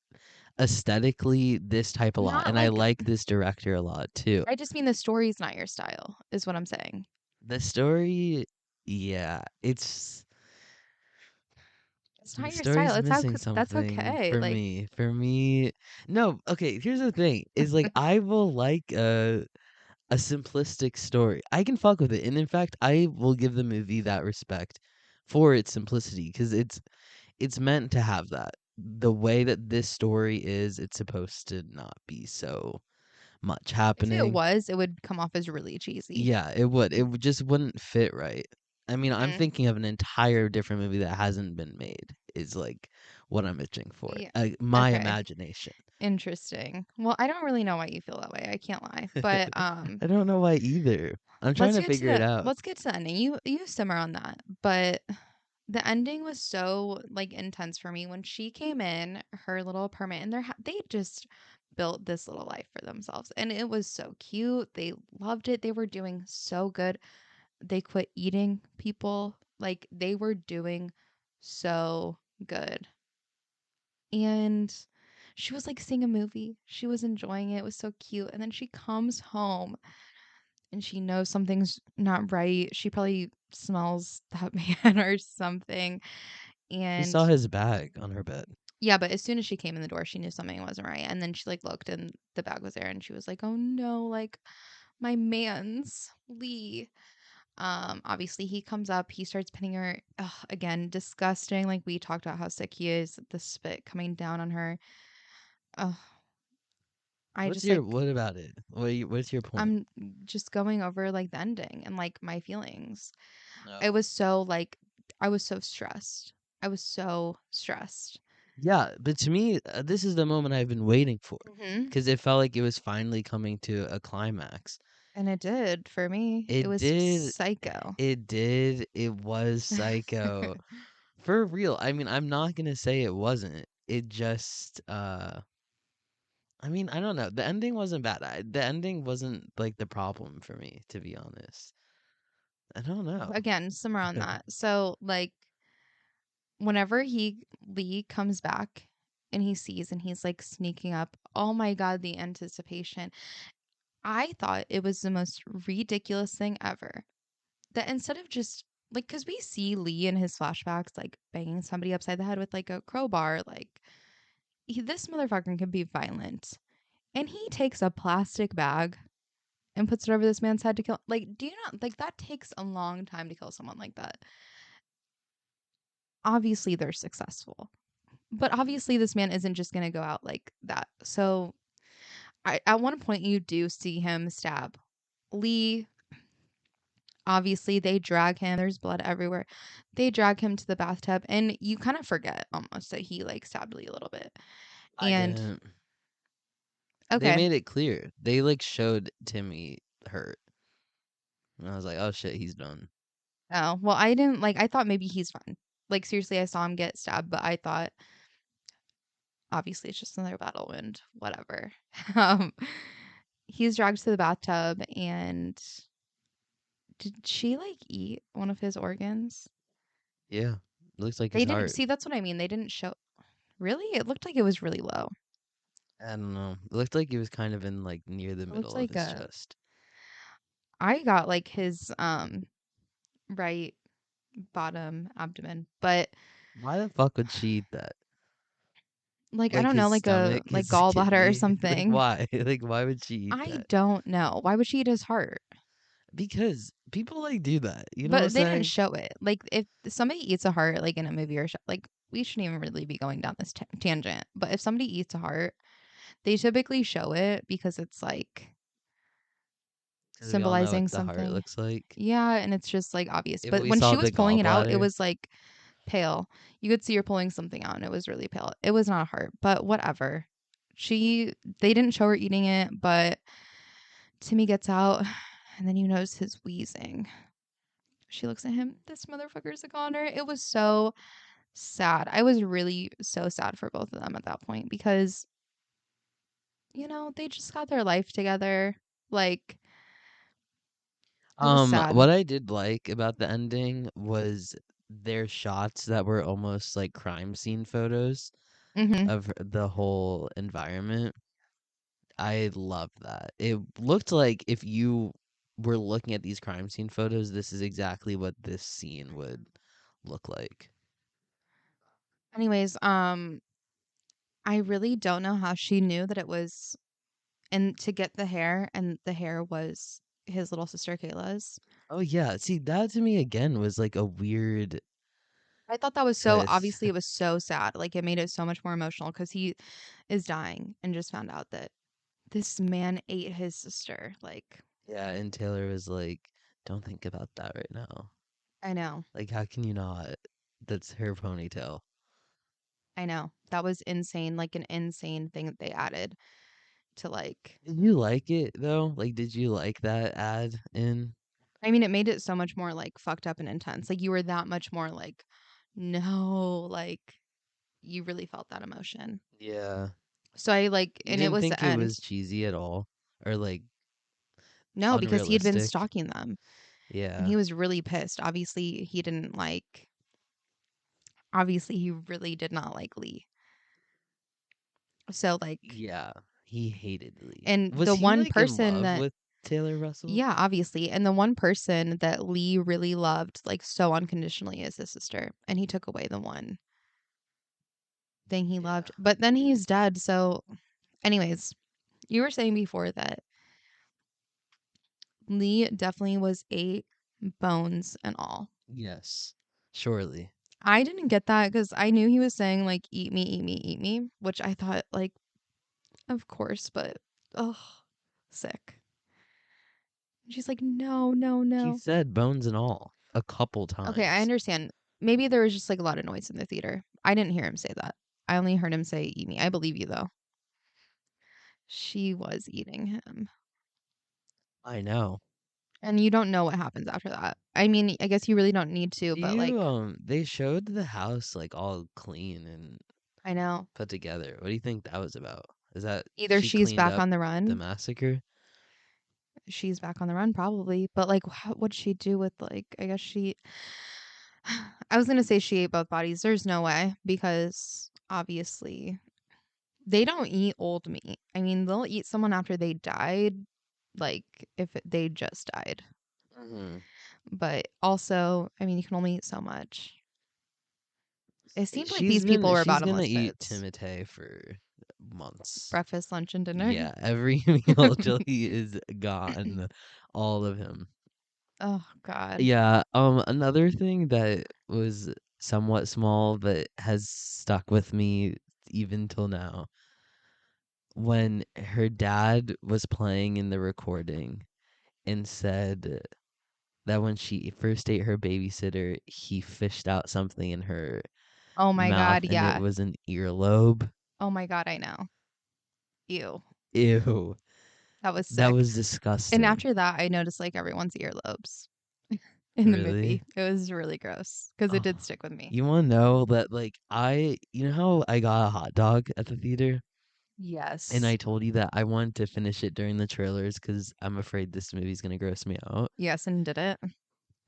[SPEAKER 1] aesthetically this type a lot,
[SPEAKER 2] Not
[SPEAKER 1] and I
[SPEAKER 2] like
[SPEAKER 1] like this director a lot too.
[SPEAKER 2] I just mean the story's not your style, is what I'm saying.
[SPEAKER 1] The story, yeah,
[SPEAKER 2] It's
[SPEAKER 1] the
[SPEAKER 2] not your style.
[SPEAKER 1] story's missing
[SPEAKER 2] That's
[SPEAKER 1] something
[SPEAKER 2] okay.
[SPEAKER 1] for
[SPEAKER 2] Like,
[SPEAKER 1] me. For me, no. Okay, here's the thing: is like I will like a simplistic story. I can fuck with it, and in fact, I will give the movie that respect for its simplicity because it's meant to have that. The way that this story is, it's supposed to not be so much
[SPEAKER 2] if it
[SPEAKER 1] happening.
[SPEAKER 2] was, it would come off as really cheesy.
[SPEAKER 1] Yeah, it would. Just wouldn't fit right. I mean, I'm
[SPEAKER 2] Mhm.
[SPEAKER 1] thinking of an entire different movie that hasn't been made. Is like what I'm itching for.
[SPEAKER 2] Yeah.
[SPEAKER 1] My
[SPEAKER 2] Okay.
[SPEAKER 1] imagination.
[SPEAKER 2] Interesting. Well, I don't really know why you feel that way. I can't lie. But
[SPEAKER 1] I don't know why either. I'm trying to figure it out.
[SPEAKER 2] let's get to the ending. You simmer on that. But the ending was so like intense for me when she came in her little apartment and they just built this little life for themselves and it was so cute. They loved it. They were doing so good. They quit eating people. Like they were doing so good. And she was like seeing a movie. She was enjoying it. It was so cute. And then she comes home and she knows something's not right. She probably smells that man or something.
[SPEAKER 1] She saw
[SPEAKER 2] And
[SPEAKER 1] his bag on her bed.
[SPEAKER 2] yeah, but as soon as she came in the door, she knew something wasn't right. And then she like looked and the bag was there and she was like, "Oh no, like my man's Lee." Obviously he comes up, he starts pinning her. Ugh, again, disgusting. Like we talked about how sick he is, the spit coming down on her. Ugh, I
[SPEAKER 1] What's
[SPEAKER 2] just
[SPEAKER 1] your
[SPEAKER 2] like
[SPEAKER 1] what about it? What's your point?
[SPEAKER 2] I'm just going over like the ending and like my feelings. It
[SPEAKER 1] No.
[SPEAKER 2] was so like I was so stressed. I was so stressed.
[SPEAKER 1] Yeah, but to me, this is the moment I've been waiting for
[SPEAKER 2] Hmm.
[SPEAKER 1] because it felt like it was finally coming to a climax.
[SPEAKER 2] And it did for me. It
[SPEAKER 1] It
[SPEAKER 2] was
[SPEAKER 1] did.
[SPEAKER 2] psycho.
[SPEAKER 1] It did. It was psycho. For real. I mean, I'm not gonna say it wasn't. It just I mean, I don't know. The ending wasn't bad. The ending wasn't like the problem for me, to be honest. I don't know.
[SPEAKER 2] Again, somewhere on that. So like whenever Lee comes back and he sees and he's like sneaking up, oh my god, the anticipation. I thought it was the most ridiculous thing ever. That instead of just like cuz we see Lee in his flashbacks like banging somebody upside the head with like a crowbar like this motherfucker can be violent. And he takes a plastic bag and puts it over this man's head to kill. Like, do you not like that takes a long time to kill someone like that? Obviously, they're successful, but obviously, this man isn't just going to go out like that. So, at one point, you do see him stab Lee. Obviously, they drag him. There's blood everywhere. They drag him to the bathtub, and you kind of forget almost that he like stabbed Lee a little bit.
[SPEAKER 1] I
[SPEAKER 2] And
[SPEAKER 1] didn't. They
[SPEAKER 2] okay,
[SPEAKER 1] made it clear. They like showed Timmy hurt. And I was like, "Oh shit, he's done."
[SPEAKER 2] oh well, I didn't like. I thought maybe he's fine. Like seriously, I saw him get stabbed, but I thought obviously it's just another battle wound, whatever. Um, he's dragged to the bathtub, and did she like eat one of his organs?
[SPEAKER 1] Yeah. Looks like
[SPEAKER 2] They
[SPEAKER 1] his
[SPEAKER 2] didn't
[SPEAKER 1] heart.
[SPEAKER 2] see. That's what I mean. They didn't show. Really, it looked like it was really low.
[SPEAKER 1] I don't know. It looked like he was kind of in like near the
[SPEAKER 2] It looked
[SPEAKER 1] middle of
[SPEAKER 2] like
[SPEAKER 1] his
[SPEAKER 2] a.
[SPEAKER 1] chest.
[SPEAKER 2] I got like his right bottom abdomen, but
[SPEAKER 1] Why the fuck would she eat that?
[SPEAKER 2] like I
[SPEAKER 1] Like
[SPEAKER 2] don't know,
[SPEAKER 1] his
[SPEAKER 2] like a
[SPEAKER 1] stomach,
[SPEAKER 2] like
[SPEAKER 1] his
[SPEAKER 2] gallbladder or
[SPEAKER 1] kidney? Like
[SPEAKER 2] something.
[SPEAKER 1] why? Like why would she eat
[SPEAKER 2] I
[SPEAKER 1] that?
[SPEAKER 2] don't know. Why would she eat his heart?
[SPEAKER 1] Because people like do that. You know what I'm
[SPEAKER 2] But they didn't
[SPEAKER 1] saying?
[SPEAKER 2] show it. Like if somebody eats a heart like in a movie or show, like we shouldn't even really be going down this tangent. But if somebody eats a heart, They typically show it because it's like
[SPEAKER 1] 'Cause we all know
[SPEAKER 2] symbolizing
[SPEAKER 1] what the heart
[SPEAKER 2] something.
[SPEAKER 1] looks like.
[SPEAKER 2] Yeah, and it's just like obvious.
[SPEAKER 1] If
[SPEAKER 2] But
[SPEAKER 1] we
[SPEAKER 2] when she
[SPEAKER 1] saw
[SPEAKER 2] was
[SPEAKER 1] the
[SPEAKER 2] pulling it out, it
[SPEAKER 1] gallbladder,
[SPEAKER 2] was like pale. You could see her pulling something out and it was really pale. It was not a heart, but whatever. She they didn't show her eating it, but Timmy gets out and then you notice his wheezing. She looks at him. This motherfucker's a goner. It was so sad. I was really so sad for both of them at that point because, they just got their life together. Like, it was sad.
[SPEAKER 1] what I did like about the ending was their shots that were almost like crime scene photos
[SPEAKER 2] Hmm.
[SPEAKER 1] of the whole environment. I loved that. It looked like if you were looking at these crime scene photos, this is exactly what this scene would look like.
[SPEAKER 2] Anyways, I really don't know how she knew that it was and to get the hair and the hair was his little sister Kayla's.
[SPEAKER 1] Oh yeah, see that to me again was like a weird
[SPEAKER 2] I thought that was so
[SPEAKER 1] twist.
[SPEAKER 2] obviously it was so sad. Like it made it so much more emotional because he is dying and just found out that this man ate his sister. Like,
[SPEAKER 1] Yeah, and Taylor was like, "Don't think about that right now.
[SPEAKER 2] I know.
[SPEAKER 1] Like, how can you not? That's her ponytail."
[SPEAKER 2] I know. That was insane, like an insane thing that they added to like
[SPEAKER 1] Did you like it though? Like, did you like that ad in?
[SPEAKER 2] I mean, it made it so much more like fucked up and intense. Like you were that much more like, no, like you really felt that emotion.
[SPEAKER 1] Yeah.
[SPEAKER 2] So I like,
[SPEAKER 1] You
[SPEAKER 2] and it
[SPEAKER 1] didn't
[SPEAKER 2] was the
[SPEAKER 1] think it
[SPEAKER 2] end.
[SPEAKER 1] was cheesy at all, or like
[SPEAKER 2] No, because he had been
[SPEAKER 1] unrealistic?
[SPEAKER 2] stalking them and
[SPEAKER 1] Yeah.
[SPEAKER 2] he was really pissed. Obviously, he really did not like Lee. So, like,
[SPEAKER 1] Yeah. He hated Lee.
[SPEAKER 2] and
[SPEAKER 1] Was
[SPEAKER 2] the
[SPEAKER 1] he
[SPEAKER 2] one
[SPEAKER 1] like in
[SPEAKER 2] person
[SPEAKER 1] love
[SPEAKER 2] that,
[SPEAKER 1] with Taylor Russell?
[SPEAKER 2] yeah, obviously, and the one person that Lee really loved, like, so unconditionally is his sister. And he took away the one thing he
[SPEAKER 1] Yeah.
[SPEAKER 2] loved. But then he's dead. So, anyways, you were saying before that Lee definitely was a bones and all.
[SPEAKER 1] Yes. Surely.
[SPEAKER 2] I didn't get that because I knew he was saying, like, eat me, eat me, eat me, which I thought, like, of course, but, ugh, sick. She's like, no, no,
[SPEAKER 1] He
[SPEAKER 2] no.
[SPEAKER 1] said bones and all a couple
[SPEAKER 2] Okay, I
[SPEAKER 1] times.
[SPEAKER 2] understand. Maybe there was just like a lot of noise in the theater. I didn't hear him say that. I only heard him say, eat me. I believe you, though. She was eating him.
[SPEAKER 1] I know.
[SPEAKER 2] And you don't know what happens after that. I mean, I guess you really don't need to,
[SPEAKER 1] Do
[SPEAKER 2] but
[SPEAKER 1] you
[SPEAKER 2] like,
[SPEAKER 1] they showed the house like all clean and
[SPEAKER 2] I know.
[SPEAKER 1] put together. What do you think that was about? Is that
[SPEAKER 2] Either
[SPEAKER 1] she
[SPEAKER 2] she's
[SPEAKER 1] cleaned
[SPEAKER 2] back
[SPEAKER 1] up
[SPEAKER 2] on the
[SPEAKER 1] the
[SPEAKER 2] run,
[SPEAKER 1] massacre?
[SPEAKER 2] she's back on the run, probably. But like, what'd she do with like, I guess she, I was going to say she ate both bodies. There's no way because obviously they don't eat old meat. I mean, they'll eat someone after they died, like if they just died.
[SPEAKER 1] Hmm.
[SPEAKER 2] But also, I mean, you can only eat so much. It seemed like
[SPEAKER 1] She's
[SPEAKER 2] these people
[SPEAKER 1] been
[SPEAKER 2] were
[SPEAKER 1] she's gonna
[SPEAKER 2] bottomless
[SPEAKER 1] eat
[SPEAKER 2] pits.
[SPEAKER 1] Timotei for months.
[SPEAKER 2] Breakfast, lunch, and dinner.
[SPEAKER 1] Yeah, every meal till he is gone, all of him.
[SPEAKER 2] Oh God.
[SPEAKER 1] Yeah, another thing that was somewhat small but has stuck with me even till now, when her dad was playing in the recording and said that when she first ate her babysitter, he fished out something in her
[SPEAKER 2] Oh my
[SPEAKER 1] mouth
[SPEAKER 2] God.
[SPEAKER 1] and it
[SPEAKER 2] Yeah.
[SPEAKER 1] was an earlobe.
[SPEAKER 2] Oh my God. I know. Ew.
[SPEAKER 1] Ew,
[SPEAKER 2] That was
[SPEAKER 1] that
[SPEAKER 2] sick.
[SPEAKER 1] was
[SPEAKER 2] And
[SPEAKER 1] disgusting.
[SPEAKER 2] after that, I noticed like everyone's earlobes in the movie.
[SPEAKER 1] Really?
[SPEAKER 2] It was really gross because it
[SPEAKER 1] Oh,
[SPEAKER 2] did stick with me.
[SPEAKER 1] you want to know that like you know how I got a hot dog at the theater and
[SPEAKER 2] Yes.
[SPEAKER 1] I told you that I wanted to finish it during the trailers cuz I'm afraid this movie's going to gross me out.
[SPEAKER 2] Yes, and did it.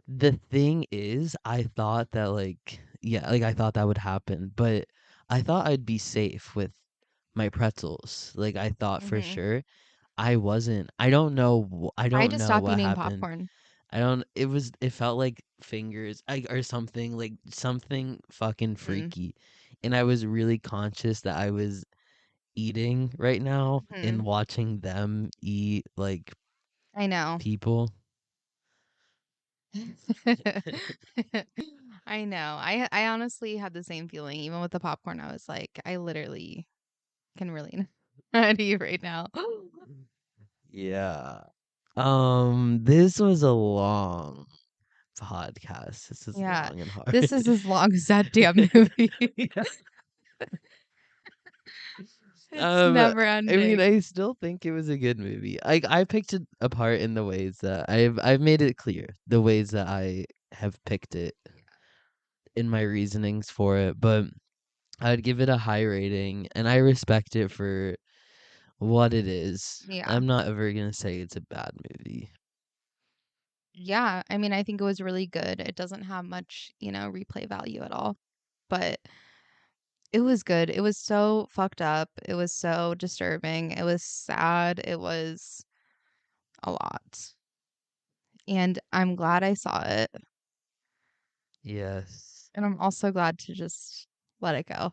[SPEAKER 1] The thing is, I thought that like I thought that would happen, but I thought I'd be safe with my pretzels. Like I thought for
[SPEAKER 2] Hmm.
[SPEAKER 1] sure. I wasn't. I don't know. I
[SPEAKER 2] I
[SPEAKER 1] don't
[SPEAKER 2] just
[SPEAKER 1] know
[SPEAKER 2] stopped
[SPEAKER 1] what
[SPEAKER 2] eating
[SPEAKER 1] happened.
[SPEAKER 2] popcorn.
[SPEAKER 1] I don't. It was. It felt like fingers, or something like something fucking
[SPEAKER 2] Mm-hmm.
[SPEAKER 1] freaky, and I was really conscious that I was eating right now
[SPEAKER 2] Hmm.
[SPEAKER 1] and watching them eat like
[SPEAKER 2] I know.
[SPEAKER 1] people.
[SPEAKER 2] I know. I honestly had the same feeling. Even with the popcorn, I was like, I literally can really. ready right now.
[SPEAKER 1] Yeah. This was a long podcast. This is
[SPEAKER 2] Yeah.
[SPEAKER 1] long and
[SPEAKER 2] This
[SPEAKER 1] hard.
[SPEAKER 2] is as long as that damn movie.
[SPEAKER 1] Yeah.
[SPEAKER 2] It's
[SPEAKER 1] Um,
[SPEAKER 2] never
[SPEAKER 1] I mean,
[SPEAKER 2] ending.
[SPEAKER 1] I still think it was a good movie. I picked it apart in the ways that I've made it clear the ways that I have picked it in my reasonings for it, but I'd give it a high rating, and I respect it for what it is.
[SPEAKER 2] Yeah.
[SPEAKER 1] I'm not ever gonna say it's a bad movie.
[SPEAKER 2] Yeah. I mean, I think it was really good. It doesn't have much, replay value at all, but it was good. It was so fucked up. It was so disturbing. It was sad. It was a lot. And I'm glad I saw it.
[SPEAKER 1] Yes.
[SPEAKER 2] And I'm also glad to just let it go.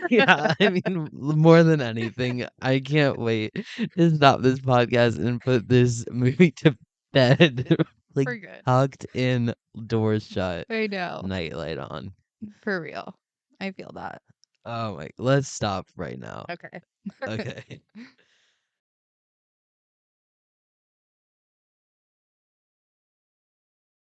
[SPEAKER 1] Yeah, I mean, more than anything, I can't wait to stop this podcast and put this movie to bed, like
[SPEAKER 2] For good.
[SPEAKER 1] tucked in, doors shut,
[SPEAKER 2] I know.
[SPEAKER 1] nightlight on.
[SPEAKER 2] For real. I feel that.
[SPEAKER 1] Oh my, let's stop right now.
[SPEAKER 2] Okay.
[SPEAKER 1] Okay.